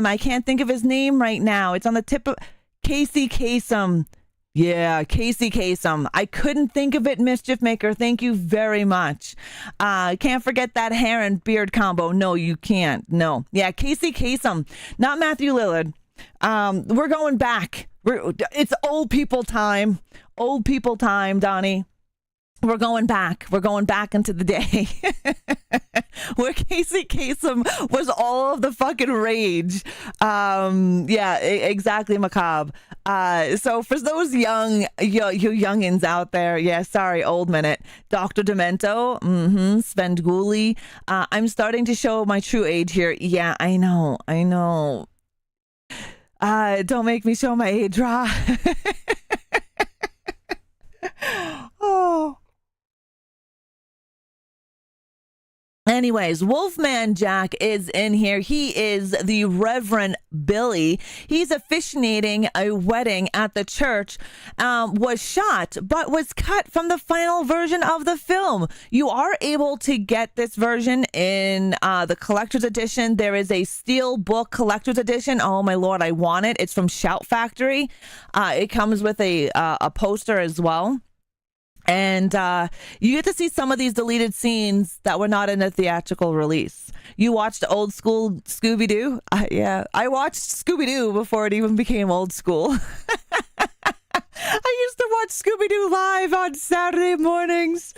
I can't think of his name right now. It's on the tip of Casey Kasem. Yeah, Casey Kasem. I couldn't think of it, Mischief Maker. Thank you very much. Can't forget that hair and beard combo. No, you can't. No. Yeah, Casey Kasem, not Matthew Lillard. We're going back. It's old people time. Old people time, Donnie. We're going back. We're going back into the day where Casey Kasem was all of the fucking rage. Yeah, exactly, Macabre. So for those you youngins out there, yeah, sorry, old minute. Dr. Demento, Svengoolie. I'm starting to show my true age here. Yeah, I know. Don't make me show my age, Ra. Oh. Anyways, Wolfman Jack is in here. He is the Reverend Billy. He's officiating a wedding at the church, was shot, but was cut from the final version of the film. You are able to get this version in the collector's edition. There is a steel book collector's edition. Oh my Lord, I want it. It's from Shout Factory. It comes with a poster as well. And you get to see some of these deleted scenes that were not in the theatrical release. You watched old school Scooby-Doo? Yeah, I watched Scooby-Doo before it even became old school. I used to watch Scooby-Doo live on Saturday mornings.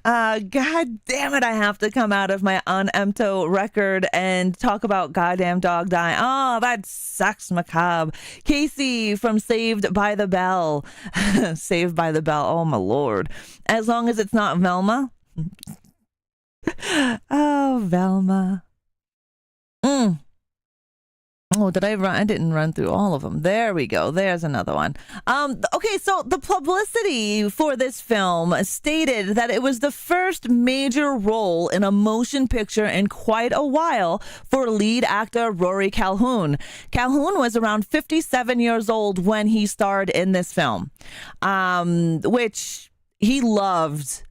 God damn it, I have to come out of my Emto record and talk about goddamn dog dying. Oh, that sucks, Macabre. Casey from Saved by the Bell. Saved by the Bell. Oh, my Lord. As long as it's not Velma. Oh, Velma. Oh, did I run? I didn't run through all of them. There we go. There's another one. Okay, so the publicity for this film stated that it was the first major role in a motion picture in quite a while for lead actor Rory Calhoun. Calhoun was around 57 years old when he starred in this film, which he loved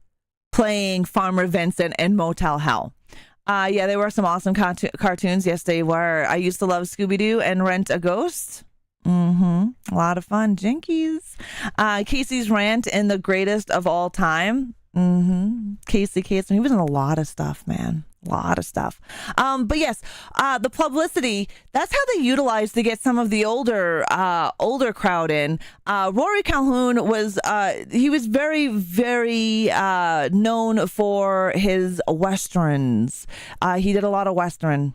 playing Farmer Vincent in Motel Hell. Yeah, they were some awesome cartoons. Yes, they were. I used to love Scooby-Doo and Rent a Ghost. A lot of fun. Jinkies. Casey's rant in The Greatest of All Time. Casey Kasem. He was in a lot of stuff, man. A lot of stuff. But yes, the publicity, that's how they utilized to get some of the older crowd in. Rory Calhoun was, he was very, very known for his Westerns. He did a lot of Western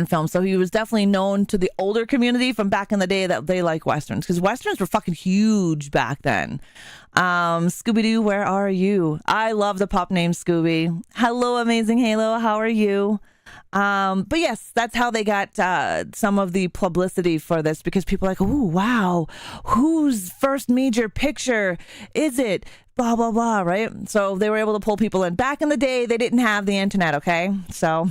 films. So he was definitely known to the older community from back in the day that they like Westerns, because Westerns were fucking huge back then. Scooby-Doo, where are you? I love the pup named Scooby. Hello, Amazing Halo. How are you? But yes, that's how they got some of the publicity for this, because people are like, oh, wow, whose first major picture is it? Blah, blah, blah, right? So they were able to pull people in. Back in the day, they didn't have the internet, okay? So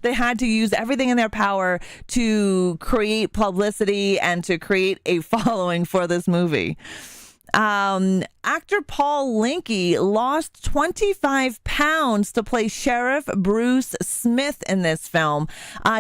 they had to use everything in their power to create publicity and to create a following for this movie. Actor Paul Linke lost 25 pounds to play Sheriff Bruce Smith in this film.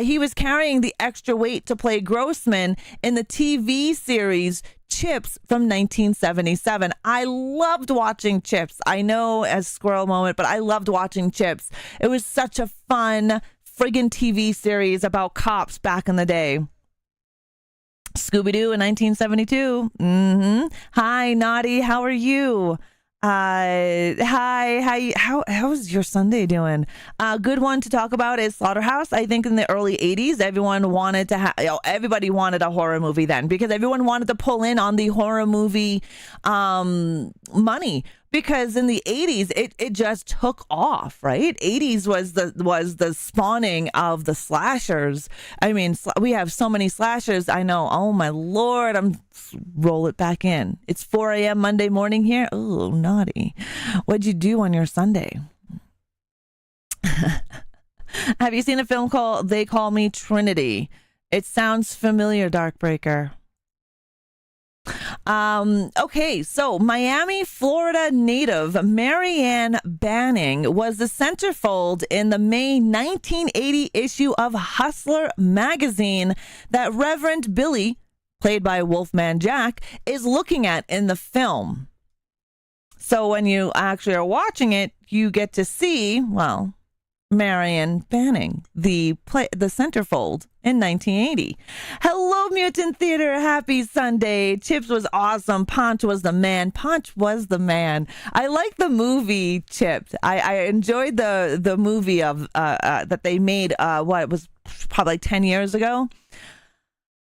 He was carrying the extra weight to play Grossman in the TV series Chips from 1977. I loved watching Chips. I know, as squirrel moment, but I loved watching Chips. It was such a fun friggin' TV series about cops back in the day. Scooby-Doo in 1972. Hi, Naughty. How are you? Hi. How's your Sunday doing? Good one to talk about is Slaughterhouse. I think in the early 80s, everyone wanted to everybody wanted a horror movie then, because everyone wanted to pull in on the horror movie money. Because in the 80s, it just took off, right? 80s was the spawning of the slashers. I mean, we have so many slashers. I know. Oh, my Lord. Roll it back in. It's 4 a.m. Monday morning here. Oh, naughty. What'd you do on your Sunday? Have you seen a film called They Call Me Trinity? It sounds familiar, Darkbreaker. Okay, so Miami, Florida native Marianne Banning was the centerfold in the May 1980 issue of Hustler magazine that Reverend Billy played by Wolfman Jack, is looking at in the film. So when you actually are watching it, you get to see, well, Marion Banning, the centerfold in 1980. Hello, Mutant Theater. Happy Sunday. Chips was awesome. Ponch was the man. Ponch was the man. I like the movie Chips. I enjoyed the movie of that they made. It was probably like 10 years ago.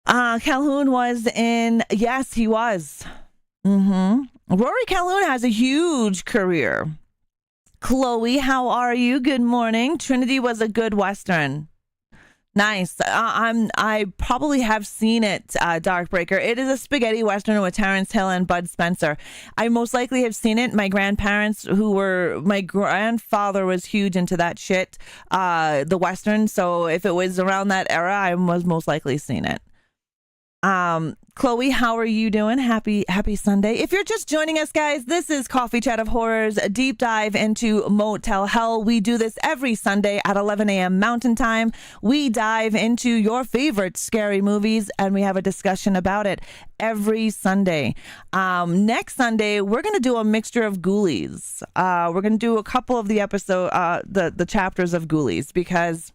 Calhoun was in. Yes, he was. Rory Calhoun has a huge career. Chloe, how are you? Good morning. Trinity was a good Western. Nice. I probably have seen it, Darkbreaker. It is a spaghetti Western with Terrence Hill and Bud Spencer. I most likely have seen it. My grandfather was huge into that shit, the Western. So if it was around that era, I was most likely seen it. Chloe, how are you doing? Happy Sunday. If you're just joining us, guys, this is Coffee Chat of Horrors, a deep dive into Motel Hell. We do this every Sunday at 11 a.m. Mountain Time. We dive into your favorite scary movies and we have a discussion about it every Sunday. Next Sunday, we're going to do a mixture of Ghoulies. We're going to do a couple of the the chapters of Ghoulies because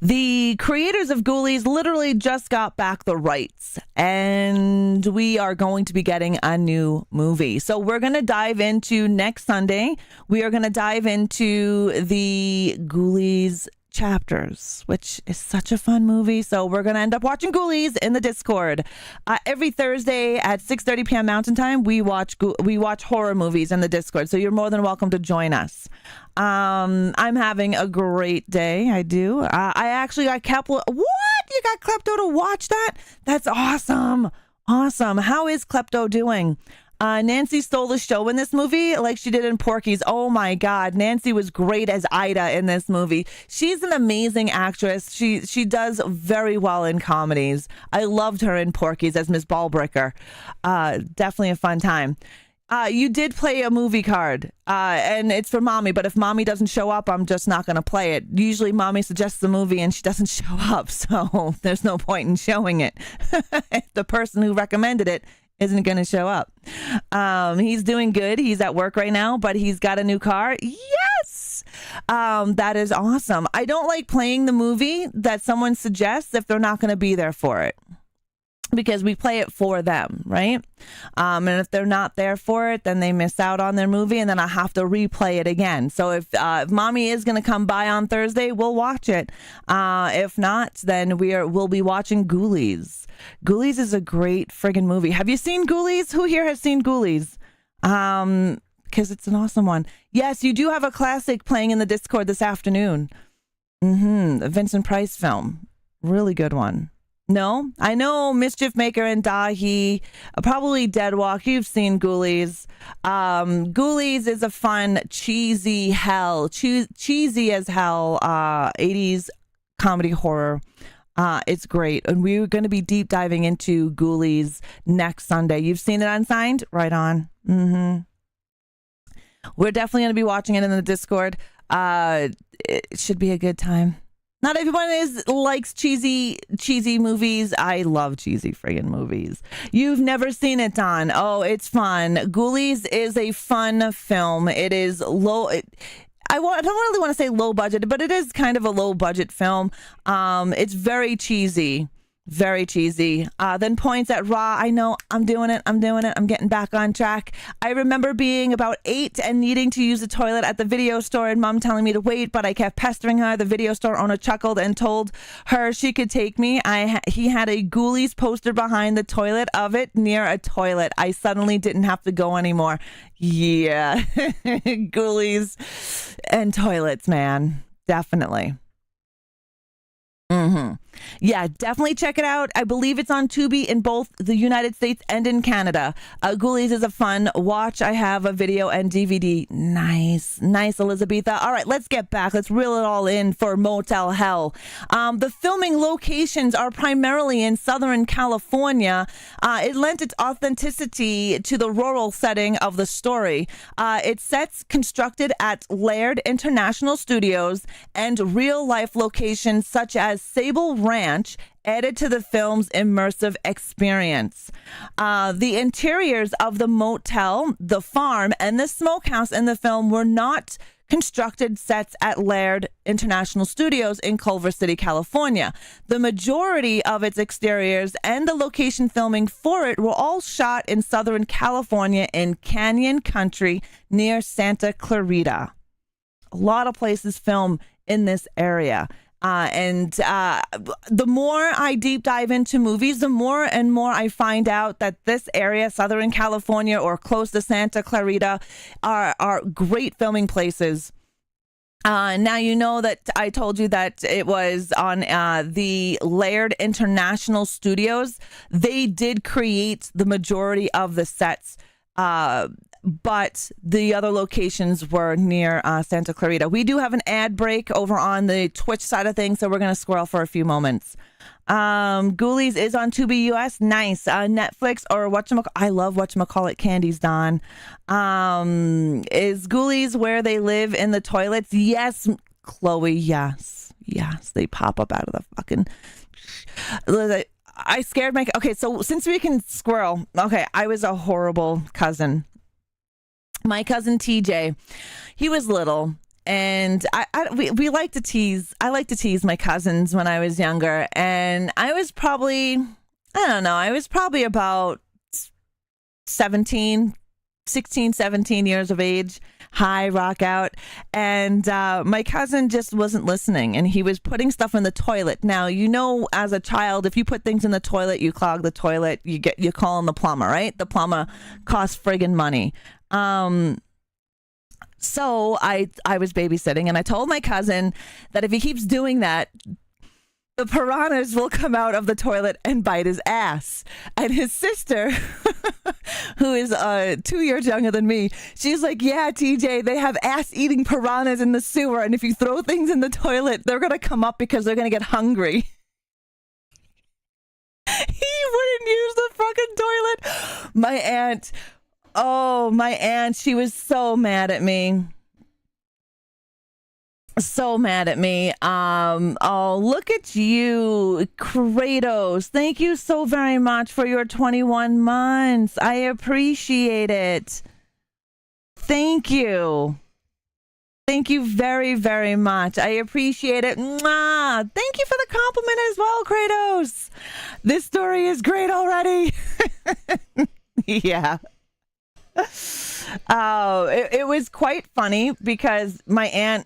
the creators of Ghoulies literally just got back the rights and we are going to be getting a new movie. So we're going to dive into next Sunday. We are going to dive into the Ghoulies chapters, which is such a fun movie. So we're going to end up watching Ghoulies in the Discord. Every Thursday at 6:30 p.m. Mountain Time, we watch horror movies in the Discord. So you're more than welcome to join us. I'm having a great day. I do. I actually got What? You got Klepto to watch that? That's awesome. Awesome. How is Klepto doing? Nancy stole the show in this movie like she did in Porky's. Oh my God. Nancy was great as Ida in this movie. She's an amazing actress. She does very well in comedies. I loved her in Porky's as Miss Ballbricker. Definitely a fun time. You did play a movie card, and it's for mommy, but if mommy doesn't show up, I'm just not going to play it. Usually mommy suggests the movie and she doesn't show up, so there's no point in showing it. If the person who recommended it isn't going to show up. He's doing good. He's at work right now, but he's got a new car. Yes! That is awesome. I don't like playing the movie that someone suggests if they're not going to be there for it, because we play it for them, right? And if they're not there for it, then they miss out on their movie, and then I have to replay it again. So if mommy is going to come by on Thursday, we'll watch it. If not, then we'll be watching Ghoulies. Ghoulies is a great friggin' movie. Have you seen Ghoulies? Who here has seen Ghoulies? Because it's an awesome one. Yes, you do have a classic playing in the Discord this afternoon. A Vincent Price film. Really good one. No, I know Mischief Maker and Dahi, probably Deadwalk. You've seen Ghoulies. Ghoulies is a fun, cheesy as hell 80s comedy horror. It's great. And we're going to be deep diving into Ghoulies next Sunday. You've seen it Unsigned? Right on. We're definitely going to be watching it in the Discord. It should be a good time. Not everyone likes cheesy movies. I love cheesy friggin' movies. You've never seen it, Don. Oh, it's fun. Ghoulies is a fun film. It is low. I don't really want to say low budget, but it is kind of a low budget film. It's very cheesy. Very cheesy. Then points at Raw. I know, I'm doing it. I'm getting back on track. I remember being about 8 and needing to use the toilet at the video store and mom telling me to wait, but I kept pestering her. The video store owner chuckled and told her she could take me. He had a Ghoulies poster behind the toilet of it near a toilet. I suddenly didn't have to go anymore. Yeah. Ghoulies and toilets, man. Definitely. Yeah, definitely check it out. I believe it's on Tubi in both the United States and in Canada. Ghoulies is a fun watch. I have a video and DVD. Nice, Elizabetha. All right, let's get back. Let's reel it all in for Motel Hell. The filming locations are primarily in Southern California. It lent its authenticity to the rural setting of the story. It's sets constructed at Laird International Studios and real-life locations such as Sable Ranch added to the film's immersive experience. The interiors of the motel, the farm, and the smokehouse in the film were not constructed sets at Laird International Studios in Culver City, California. The majority of its exteriors and the location filming for it were all shot in Southern California in Canyon Country near Santa Clarita. A lot of places film in this area. The more I deep dive into movies, the more and more I find out that this area, Southern California or close to Santa Clarita, are great filming places. Now, you know that I told you that it was on the Laird International Studios. They did create the majority of the sets, but the other locations were near Santa Clarita. We do have an ad break over on the Twitch side of things, so we're going to squirrel for a few moments. Ghoulies is on Tubi US. Nice. Netflix or I love whatchamacallit candies, Don. Is Ghoulies where they live in the toilets? Yes, Chloe, yes. Yes, they pop up out of the fucking... I scared my... Okay, so since we can squirrel... Okay, I was a horrible cousin. My cousin TJ, he was little, and we like to tease. I like to tease my cousins when I was younger, and I was probably about 16, 17 years of age, high rock out, and my cousin just wasn't listening, and he was putting stuff in the toilet. Now, you know, as a child, if you put things in the toilet, you clog the toilet, you call in the plumber, right? The plumber costs friggin' money. So I was babysitting, and I told my cousin that if he keeps doing that, the piranhas will come out of the toilet and bite his ass. And his sister, who is 2 years younger than me, she's like, yeah, TJ, they have ass-eating piranhas in the sewer, and if you throw things in the toilet, they're going to come up because they're going to get hungry. He wouldn't use the fucking toilet. My aunt, she was so mad at me. So mad at me. Oh, look at you, Kratos. Thank you so very much for your 21 months. I appreciate it. Thank you. Thank you very, very much. I appreciate it. Mwah. Thank you for the compliment as well, Kratos. This story is great already. Yeah. Oh, it was quite funny because my aunt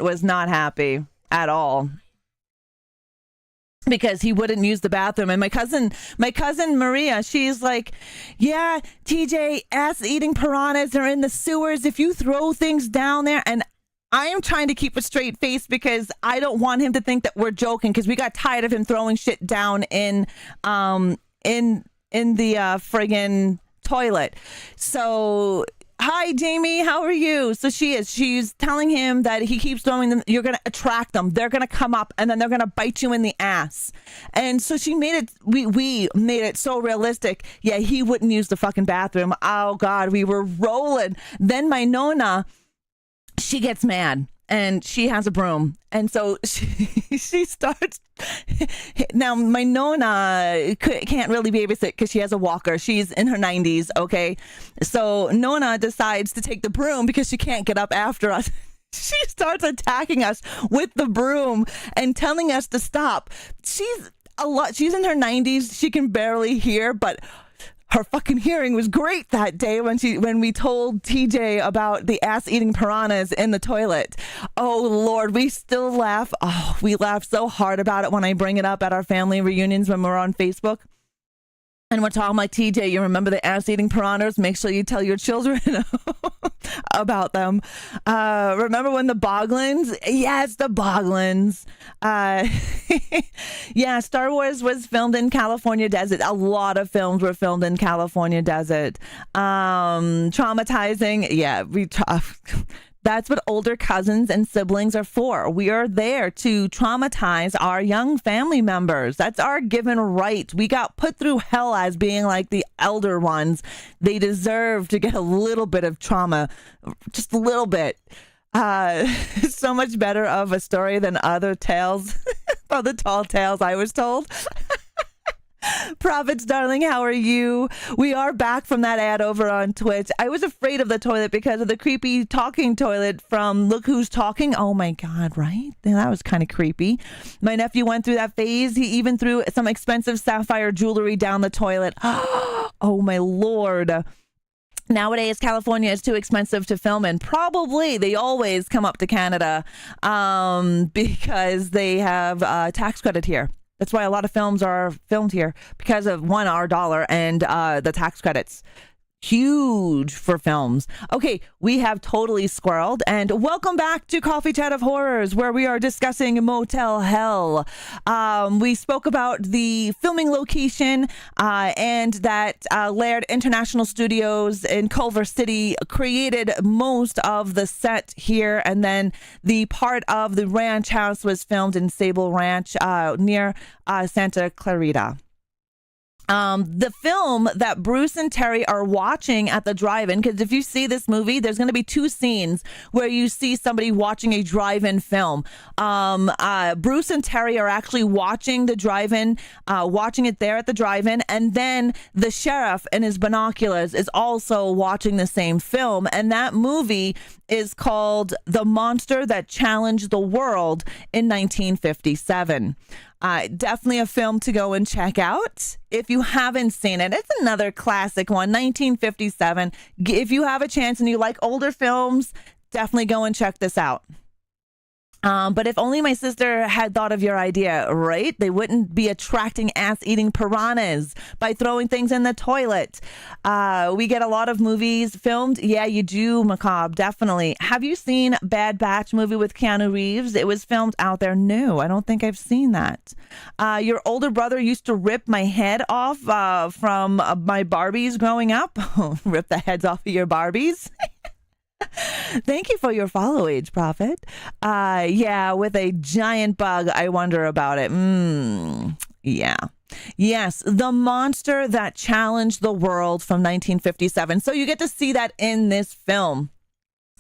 was not happy at all because he wouldn't use the bathroom. And my cousin Maria, she's like, yeah, TJ, ass-eating piranhas are in the sewers if you throw things down there. And I am trying to keep a straight face because I don't want him to think that we're joking, because we got tired of him throwing shit down in the friggin' toilet. So, hi, Jamie, how are you? So she's telling him that he keeps throwing them. You're going to attract them. They're going to come up and then they're going to bite you in the ass. And so she made it, we made it so realistic. Yeah, he wouldn't use the fucking bathroom. Oh God, we were rolling. Then my Nona, she gets mad. And she has a broom. And so she starts. Now, my Nona can't really babysit because she has a walker. She's in her 90s, okay? So Nona decides to take the broom because she can't get up after us. She starts attacking us with the broom and telling us to stop. She's in her 90s. She can barely hear, but her fucking hearing was great that day when we told TJ about the ass-eating piranhas in the toilet. Oh, Lord, we still laugh. Oh, we laugh so hard about it when I bring it up at our family reunions when we're on Facebook. And we're talking like, TJ, you remember the ass-eating piranhas? Make sure you tell your children about them. Remember when the Boglins? Yes, the Boglins. Yeah, Star Wars was filmed in California desert. A lot of films were filmed in California desert. Traumatizing. Yeah, that's what older cousins and siblings are for. We are there to traumatize our young family members. That's our given right. We got put through hell as being like the elder ones. They deserve to get a little bit of trauma, just a little bit. So much better of a story than other tales. from the tall tales, I was told. Prophets, darling, how are you? We are back from that ad over on Twitch. I was afraid of the toilet because of the creepy talking toilet from Look Who's Talking. Oh my God, right? Yeah, that was kind of creepy. My nephew went through that phase. He even threw some expensive sapphire jewelry down the toilet. Oh my Lord. Nowadays, California is too expensive to film in. Probably they always come up to Canada because they have tax credit here. That's why a lot of films are filmed here, because of, one, our dollar and the tax credits. Huge for films. Okay, we have totally squirreled, and welcome back to Coffee Chat of Horrors, where we are discussing Motel Hell. We spoke about the filming location and that Laird International Studios in Culver City created most of the set here, and then the part of the ranch house was filmed in Sable Ranch near Santa Clarita. The film that Bruce and Terry are watching at the drive-in, because if you see this movie, there's going to be two scenes where you see somebody watching a drive-in film. Bruce and Terry are actually watching the drive-in, watching it there at the drive-in, and then the sheriff in his binoculars is also watching the same film, and that movie is called The Monster That Challenged the World in 1957. Definitely a film to go and check out if you haven't seen it. It's another classic one, 1957. If you have a chance and you like older films, definitely go and check this out. But if only my sister had thought of your idea, right? They wouldn't be attracting ass-eating piranhas by throwing things in the toilet. We get a lot of movies filmed. Yeah, you do, Macabre, definitely. Have you seen Bad Batch movie with Keanu Reeves? It was filmed out there. No, I don't think I've seen that. Your older brother used to rip my head off from my Barbies growing up. Rip the heads off of your Barbies? Thank you for your follow, Age Prophet. Yeah, with a giant bug, I wonder about it. Yeah. Yes, The Monster That Challenged the World from 1957. So you get to see that in this film.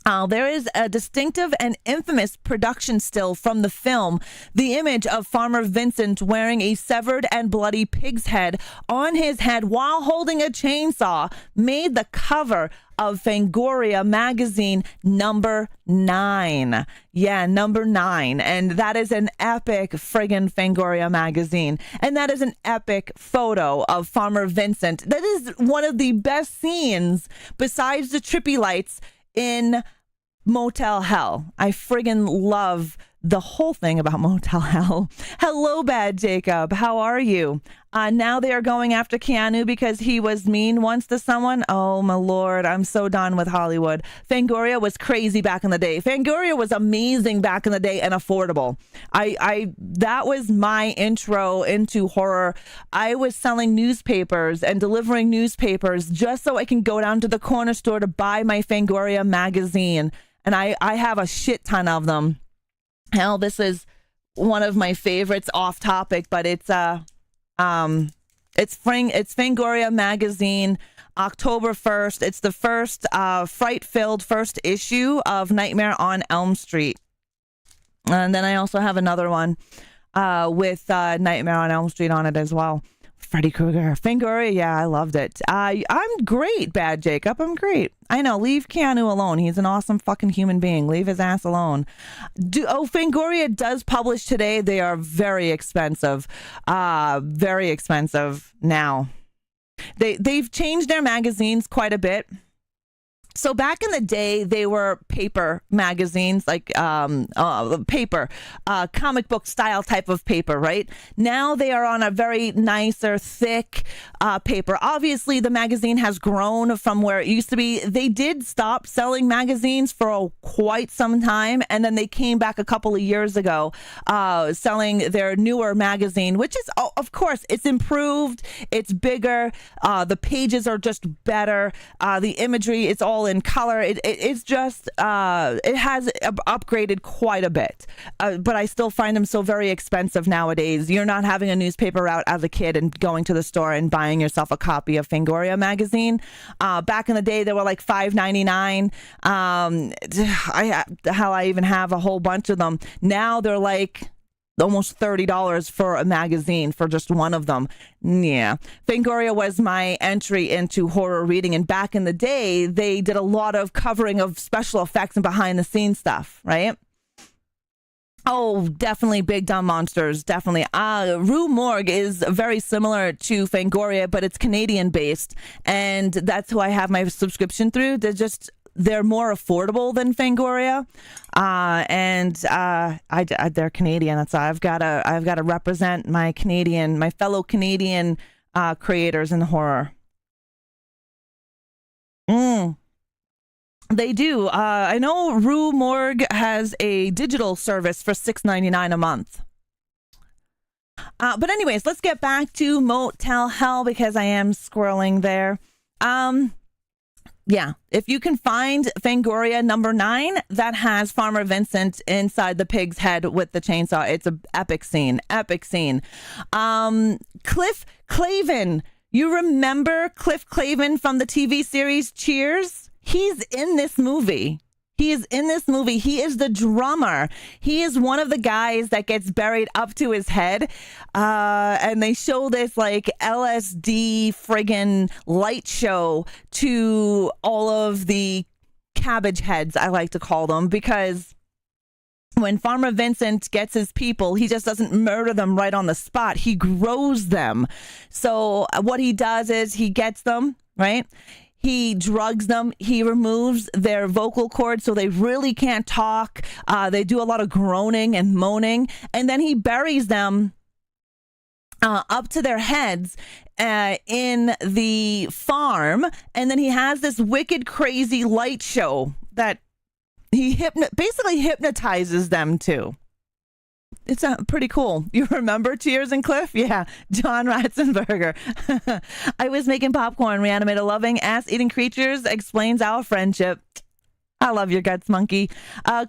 There is a distinctive and infamous production still from the film. The image of Farmer Vincent wearing a severed and bloody pig's head on his head while holding a chainsaw made the cover of Fangoria magazine number 9. Yeah, number 9. And that is an epic friggin' Fangoria magazine. And that is an epic photo of Farmer Vincent. That is one of the best scenes besides the trippy lights in Motel Hell. I friggin' love the whole thing about Motel Hell. Hello, Bad Jacob. How are you? Now they are going after Keanu because he was mean once to someone. Oh, my Lord. I'm so done with Hollywood. Fangoria was crazy back in the day. Fangoria was amazing back in the day and affordable. That was my intro into horror. I was selling newspapers and delivering newspapers just so I can go down to the corner store to buy my Fangoria magazine. And I have a shit ton of them. Hell, this is one of my favorites off topic, but it's Fangoria magazine, October 1st. It's the first fright-filled first issue of Nightmare on Elm Street. And then I also have another one with Nightmare on Elm Street on it as well. Freddy Krueger. Fangoria, yeah, I loved it. I'm great, Bad Jacob. I'm great. I know, leave Keanu alone. He's an awesome fucking human being. Leave his ass alone. Fangoria does publish today. They are very expensive. Very expensive now. They've changed their magazines quite a bit. So back in the day, they were paper magazines, like paper, comic book style type of paper, right? Now they are on a very nicer, thick paper. Obviously, the magazine has grown from where it used to be. They did stop selling magazines for quite some time, and then they came back a couple of years ago selling their newer magazine, which is, of course, it's improved. It's bigger. The pages are just better. The imagery, it's all in color. It's just it has upgraded quite a bit, but I still find them so very expensive nowadays. You're not having a newspaper route as a kid and going to the store and buying yourself a copy of Fangoria magazine. Back in the day, they were like $5.99. I even have a whole bunch of them. Now they're like almost $30 for a magazine for just one of them. Yeah. Fangoria was my entry into horror reading. And back in the day, they did a lot of covering of special effects and behind the scenes stuff, right? Oh, definitely Big Dumb Monsters. Definitely. Rue Morgue is very similar to Fangoria, but it's Canadian based. And that's who I have my subscription through. They're more affordable than Fangoria. They're Canadian. That's I've got to represent my fellow Canadian creators in horror. They do. I know Rue Morgue has a digital service for $6.99 a month. But anyways, let's get back to Motel Hell because I am scrolling there. Yeah, if you can find Fangoria number 9 that has Farmer Vincent inside the pig's head with the chainsaw, it's an epic scene. Epic scene. Cliff Clavin. You remember Cliff Clavin from the TV series Cheers? He's in this movie. He is the drummer. He is one of the guys that gets buried up to his head. And they show this like LSD friggin' light show to all of the cabbage heads, I like to call them, because when Farmer Vincent gets his people, he just doesn't murder them right on the spot. He grows them. So what he does is he gets them, right? He drugs them. He removes their vocal cords so they really can't talk. They do a lot of groaning and moaning. And then he buries them up to their heads in the farm. And then he has this wicked, crazy light show that he basically hypnotizes them to. It's pretty cool. You remember Cheers and Cliff? Yeah, John Ratzenberger. I was making popcorn. ReAnimateHer loving ass-eating creatures explains our friendship. I love your guts, monkey.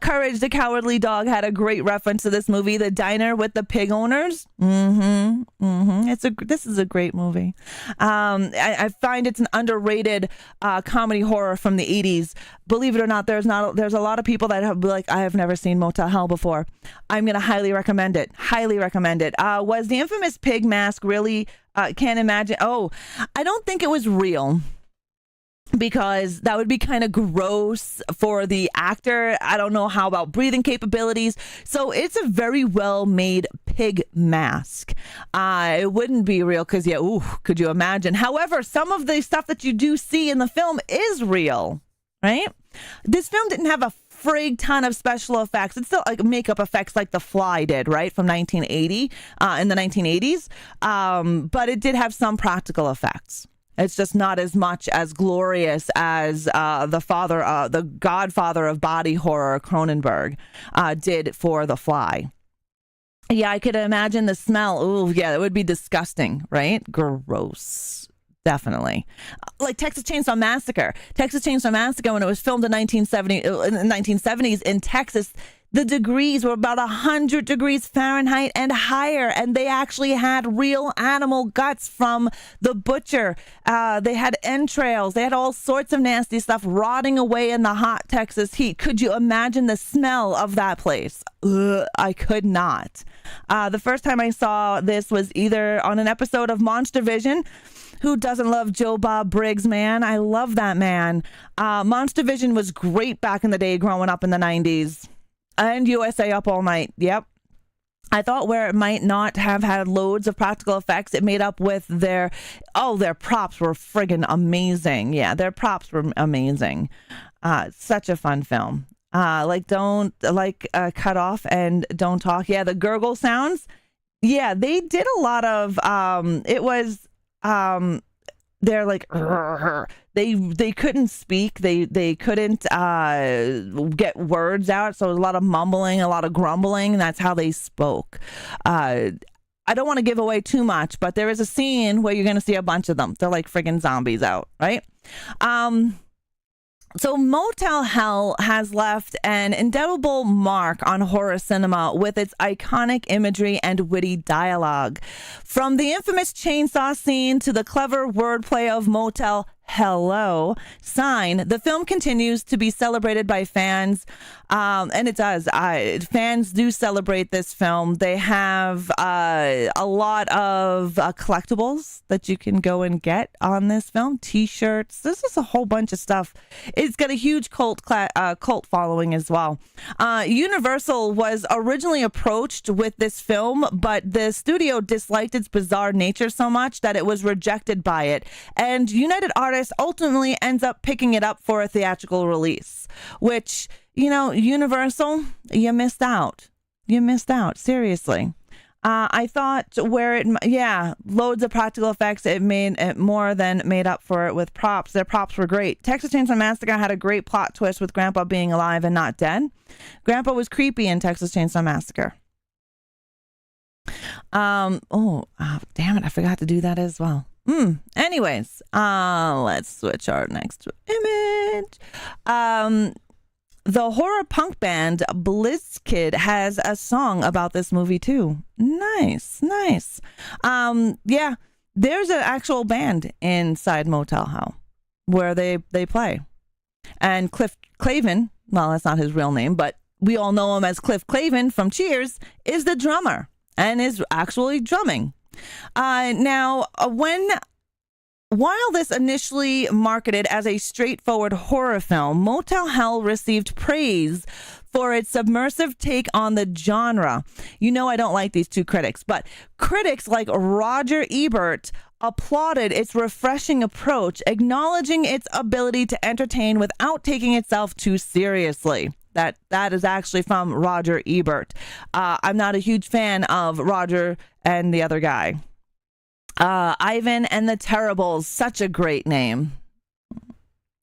Courage the Cowardly Dog had a great reference to this movie, The Diner with the Pig Owners. This is a great movie. I find it's an underrated comedy horror from the 80s. Believe it or not, there's a lot of people that have like, I have never seen Motel Hell before. I'm gonna highly recommend it. Was the infamous pig mask really? Can't imagine. Oh, I don't think it was real, because that would be kind of gross for the actor. I don't know how about breathing capabilities. So it's a very well made pig mask. It wouldn't be real because, could you imagine? However, some of the stuff that you do see in the film is real, right? This film didn't have a frig ton of special effects. It's still like makeup effects like The Fly did, right? From 1980, in the 1980s. But it did have some practical effects. It's just not as much as glorious as the godfather of body horror, Cronenberg, did for The Fly. Yeah, I could imagine the smell. Ooh, yeah, it would be disgusting, right? Gross. Definitely. Like Texas Chainsaw Massacre. When it was filmed in 1970s in Texas, the degrees were about 100 degrees Fahrenheit and higher, and they actually had real animal guts from the butcher. They had entrails. They had all sorts of nasty stuff rotting away in the hot Texas heat. Could you imagine the smell of that place? Ugh, I could not. The first time I saw this was either on an episode of Monster Vision. Who doesn't love Joe Bob Briggs, man? I love that man. Monster Vision was great back in the day growing up in the 90s. And USA Up All Night. Yep. I thought where it might not have had loads of practical effects, it made up with their props were friggin' amazing. Yeah, their props were amazing. Such a fun film. Cut Off and Don't Talk. Yeah, the gurgle sounds. Yeah, they did a lot of, they're like, they couldn't speak. They couldn't get words out. So a lot of mumbling, a lot of grumbling. That's how they spoke. I don't want to give away too much, but there is a scene where you're going to see a bunch of them. They're like friggin' zombies out, right? So Motel Hell has left an indelible mark on horror cinema with its iconic imagery and witty dialogue. From the infamous chainsaw scene to the clever wordplay of Motel Hello sign, the film continues to be celebrated by fans, and it does. Fans do celebrate this film. They have a lot of collectibles that you can go and get on this film. T-shirts. This is a whole bunch of stuff. It's got a huge cult following as well. Universal was originally approached with this film, but the studio disliked its bizarre nature so much that it was rejected by it, and United Artists ultimately ends up picking it up for a theatrical release, which, you know, Universal, you missed out. You missed out, seriously. I thought loads of practical effects. It made it more than made up for it with props. Their props were great. Texas Chainsaw Massacre had a great plot twist with Grandpa being alive and not dead. Grandpa was creepy in Texas Chainsaw Massacre. Damn it, I forgot to do that as well. Anyways, let's switch our next image. The horror punk band Blitzkid has a song about this movie too. Nice. Yeah, there's an actual band inside Motel Hell where they play. And Cliff Clavin, well, that's not his real name, but we all know him as Cliff Clavin from Cheers, is the drummer and is actually drumming. While this initially marketed as a straightforward horror film, Motel Hell received praise for its submersive take on the genre. You know I don't like these two critics, but critics like Roger Ebert applauded its refreshing approach, acknowledging its ability to entertain without taking itself too seriously. That is actually from Roger Ebert. I'm not a huge fan of Roger and the other guy. Ivan and the Terribles, such a great name.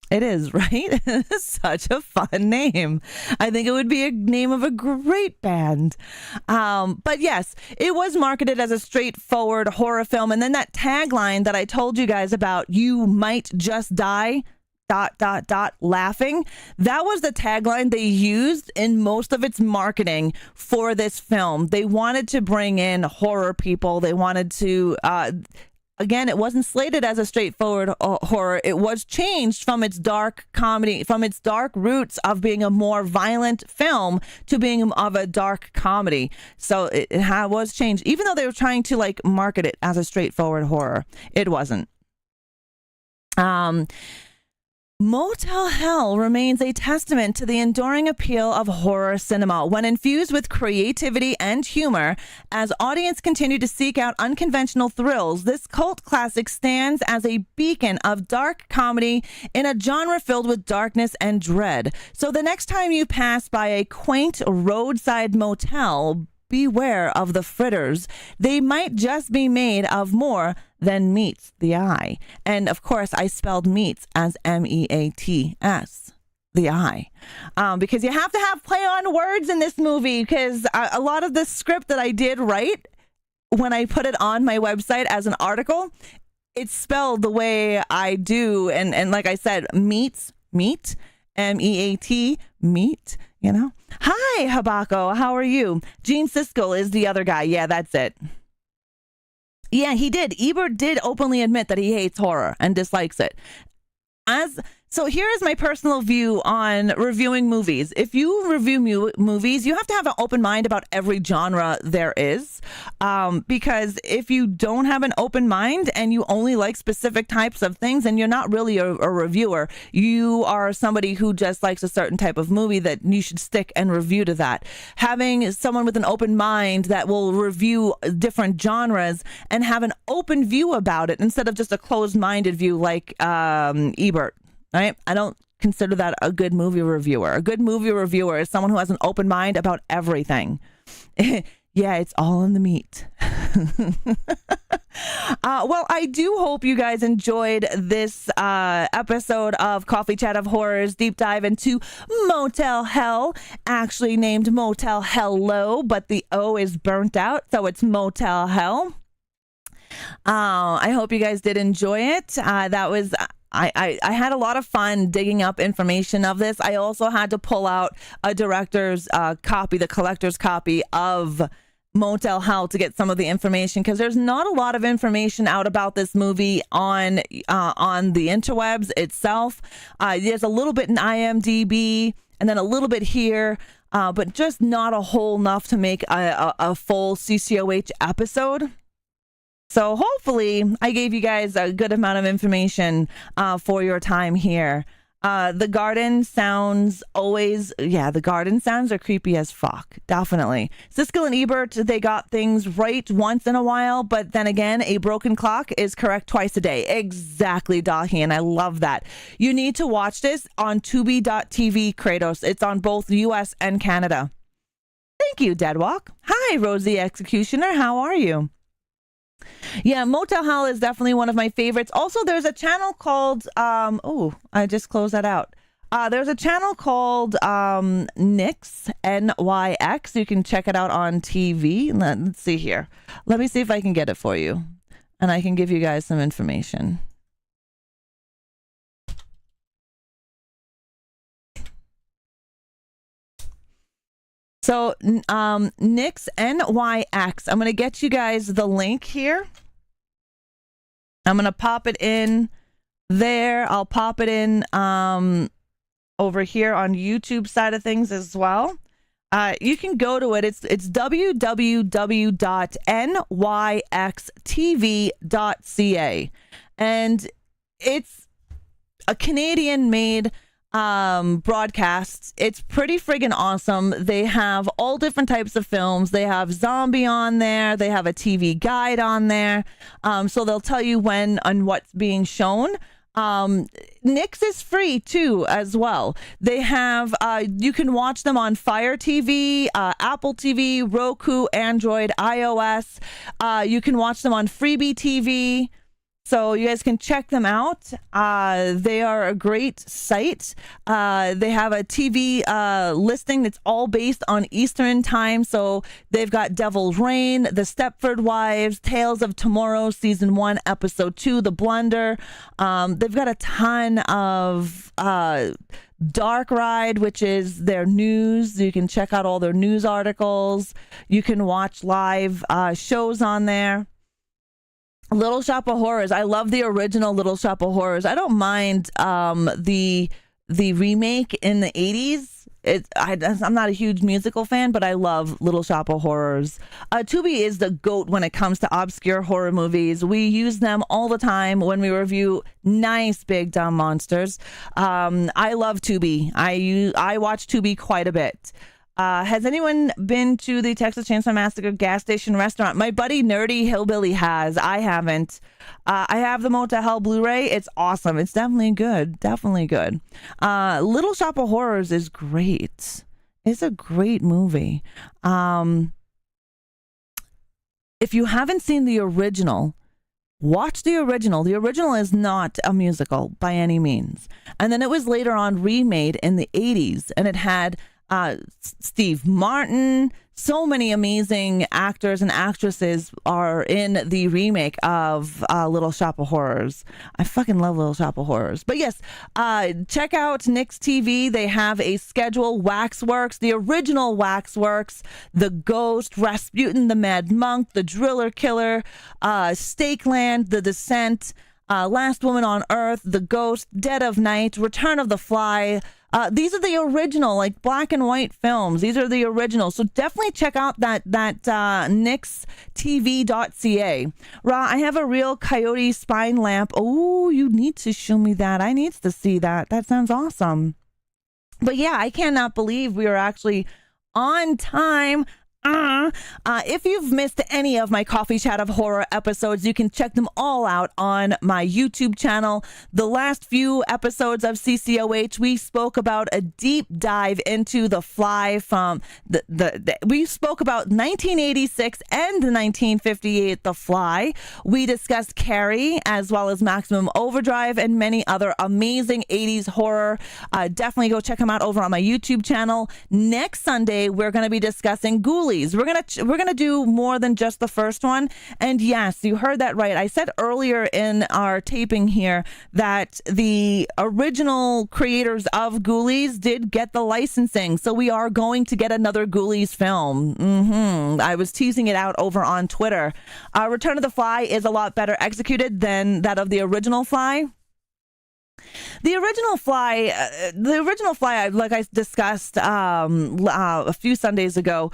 It is, right? Such a fun name. I think it would be a name of a great band. But yes, it was marketed as a straightforward horror film. And then that tagline that I told you guys about, "You might just die, ... laughing." That was the tagline they used in most of its marketing for this film. They wanted to bring in horror people. They wanted to, again, it wasn't slated as a straightforward horror. It was changed from its dark comedy, from its dark roots of being a more violent film to being of a dark comedy. So it was changed, even though they were trying to like market it as a straightforward horror. It wasn't. Motel Hell remains a testament to the enduring appeal of horror cinema when infused with creativity and humor. As audience continue to seek out unconventional thrills, this cult classic stands as a beacon of dark comedy in a genre filled with darkness and dread. So the next time you pass by a quaint roadside motel, beware of the fritters. They might just be made of more than meets the eye. And of course, I spelled meats as MEATS, the eye, because you have to have play on words in this movie, because a lot of the script that I did write, when I put it on my website as an article, it's spelled the way I do. And like I said, meat, MEAT, meat, you know. Hi, Habako. How are you? Gene Siskel is the other guy. Yeah, that's it. Yeah, he did. Ebert did openly admit that he hates horror and dislikes it. So here is my personal view on reviewing movies. If you review movies, you have to have an open mind about every genre there is. Because if you don't have an open mind and you only like specific types of things, and you're not really a reviewer, you are somebody who just likes a certain type of movie, that you should stick and review to that. Having someone with an open mind that will review different genres and have an open view about it instead of just a closed-minded view like Ebert. Right? I don't consider that a good movie reviewer. A good movie reviewer is someone who has an open mind about everything. Yeah, it's all in the meat. Well, I do hope you guys enjoyed this episode of Coffee Chat of Horrors deep dive into Motel Hell, actually named Motel Hello, but the O is burnt out, so it's Motel Hell. I hope you guys did enjoy it. That was... I had a lot of fun digging up information of this. I also had to pull out a director's copy, the collector's copy of Motel Hell to get some of the information, because there's not a lot of information out about this movie on the interwebs itself. There's a little bit in IMDb and then a little bit here, but just not a whole enough to make a full CCOH episode. So hopefully I gave you guys a good amount of information for your time here. The garden sounds the garden sounds are creepy as fuck. Definitely. Siskel and Ebert, they got things right once in a while, but then again, a broken clock is correct twice a day. Exactly, Dahi, and I love that. You need to watch this on Tubi.tv, Kratos. It's on both US and Canada. Thank you, Deadwalk. Hi, Rosie Executioner. How are you? Yeah, Motel Hell is definitely one of my favorites. Also, there's a channel called I just closed that out. There's a channel called Nyx, NYX. You can check it out on TV. Let's see here. Let me see if I can get it for you, and I can give you guys some information. So, Nyx, NYX. I'm going to get you guys the link here. I'm going to pop it in there. I'll pop it in over here on YouTube side of things as well. You can go to it. It's www.nyxtv.ca. And it's a Canadian-made broadcasts. It's pretty friggin' awesome. They have all different types of films. They have zombie on there. They have a TV guide on there. So they'll tell you when and what's being shown. Nyx is free too as well. They have you can watch them on Fire TV, Apple TV, Roku, Android, iOS. You can watch them on Freebie TV. So you guys can check them out. They are a great site. They have a TV listing that's all based on Eastern time. So they've got Devil's Reign, The Stepford Wives, Tales of Tomorrow, Season 1, Episode 2, The Blunder. They've got a ton of Dark Ride, which is their news. You can check out all their news articles. You can watch live shows on there. Little Shop of Horrors. I love the original Little Shop of Horrors. I don't mind the remake in the 80s. I'm not a huge musical fan, but I love Little Shop of Horrors. Tubi is the GOAT when it comes to obscure horror movies. We use them all the time when we review nice big dumb monsters. I love Tubi. I watch Tubi quite a bit. Has anyone been to the Texas Chainsaw Massacre gas station restaurant? My buddy Nerdy Hillbilly has. I haven't. I have the Motel Hell Blu-ray. It's awesome. It's definitely good. Definitely good. Little Shop of Horrors is great. It's a great movie. If you haven't seen the original, watch the original. The original is not a musical by any means. And then it was later on remade in the 80s, and it had Steve Martin. So many amazing actors and actresses are in the remake of Little Shop of Horrors. I fucking love Little Shop of Horrors. But yes, check out Nyx TV. They have a schedule. Waxworks, the original Waxworks, The Ghost, Rasputin, The Mad Monk, The Driller Killer, Stakeland, The Descent, Last Woman on Earth, The Ghost, Dead of Night, Return of the Fly. These are the original, like black and white films. These are the originals. So definitely check out that nyxtv.ca. Ra, I have a real coyote spine lamp. Oh, you need to show me that. I need to see that. That sounds awesome. But yeah, I cannot believe we are actually on time. If you've missed any of my Coffee Chat of Horror episodes, you can check them all out on my YouTube channel. The last few episodes of CCOH, we spoke about a deep dive into The Fly from we spoke about 1986 and 1958 The Fly. We discussed Carrie as well as Maximum Overdrive and many other amazing 80s horror. Definitely go check them out over on my YouTube channel. Next Sunday, we're going to be discussing Ghoulies. Ghoulies. We're gonna do more than just the first one. And yes, you heard that right. I said earlier in our taping here that the original creators of Ghoulies did get the licensing, so we are going to get another Ghoulies film. I was teasing it out over on Twitter. Return of the Fly is a lot better executed than that of the original Fly. The original Fly, like I discussed a few Sundays ago,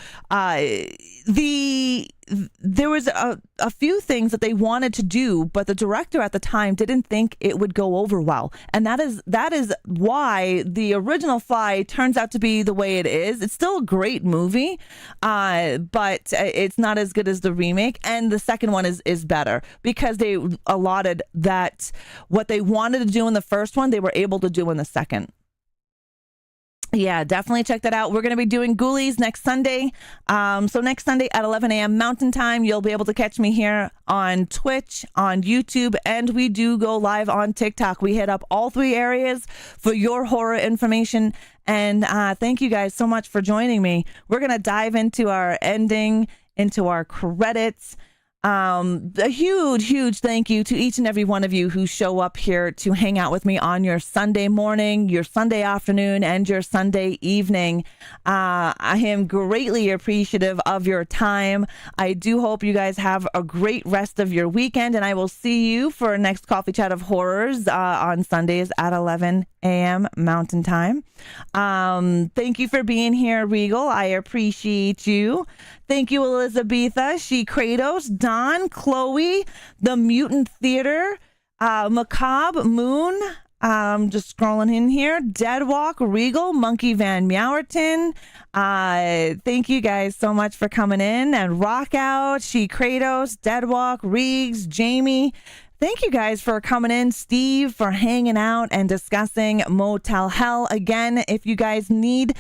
there was a few things that they wanted to do, but the director at the time didn't think it would go over well, and that is why the original Fly turns out to be the way it is. It's still a great movie, but it's not as good as the remake, and the second one is better because they allotted that what they wanted to do in the first one, they were able to do in the second. Yeah, definitely check that out. We're going to be doing Ghoulies next Sunday. So next Sunday at 11 a.m. Mountain Time, you'll be able to catch me here on Twitch, on YouTube, and we do go live on TikTok. We hit up all three areas for your horror information. And thank you guys so much for joining me. We're going to dive into our ending, into our credits. A huge thank you to each and every one of you who show up here to hang out with me on your Sunday morning, your Sunday afternoon, and your Sunday evening. I am greatly appreciative of your time. I do hope you guys have a great rest of your weekend, and I will see you for our next Coffee Chat of Horrors on Sundays at 11 a.m. Mountain Time. Thank you for being here, Regal. I appreciate you. Thank you, Elizabetha, She Kratos, Don, Chloe, The Mutant Theater, Macabre, Moon, just scrolling in here, Deadwalk, Regal, Monkey Van Meowerton. Thank you guys so much for coming in, and Rock Out, She Kratos, Deadwalk, Reegs, Jamie. Thank you guys for coming in. Steve, for hanging out and discussing Motel Hell. Again, if you guys need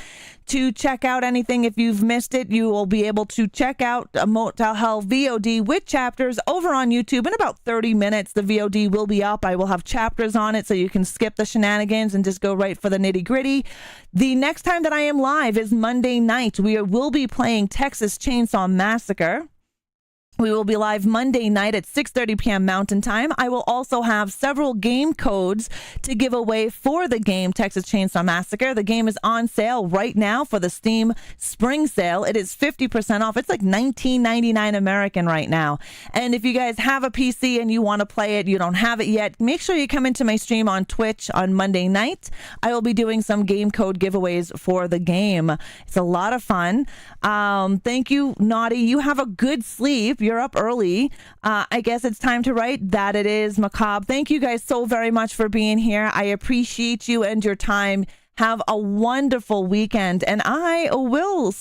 to check out anything, if you've missed it, you will be able to check out a Motel Hell VOD with chapters over on YouTube. In about 30 minutes, the VOD will be up. I will have chapters on it so you can skip the shenanigans and just go right for the nitty gritty. The next time that I am live is Monday night. We will be playing Texas Chainsaw Massacre. We will be live Monday night at 6:30 p.m. Mountain Time. I will also have several game codes to give away for the game Texas Chainsaw Massacre. The game is on sale right now for the Steam Spring Sale. It is 50% off. It's like $19.99 American right now. And if you guys have a PC and you want to play it, you don't have it yet, make sure you come into my stream on Twitch on Monday night. I will be doing some game code giveaways for the game. It's a lot of fun. Thank you, Naughty. You have a good sleep. You're up early. I guess it's time to write that it is Macabre. Thank you guys so very much for being here. I appreciate you and your time. Have a wonderful weekend, and I will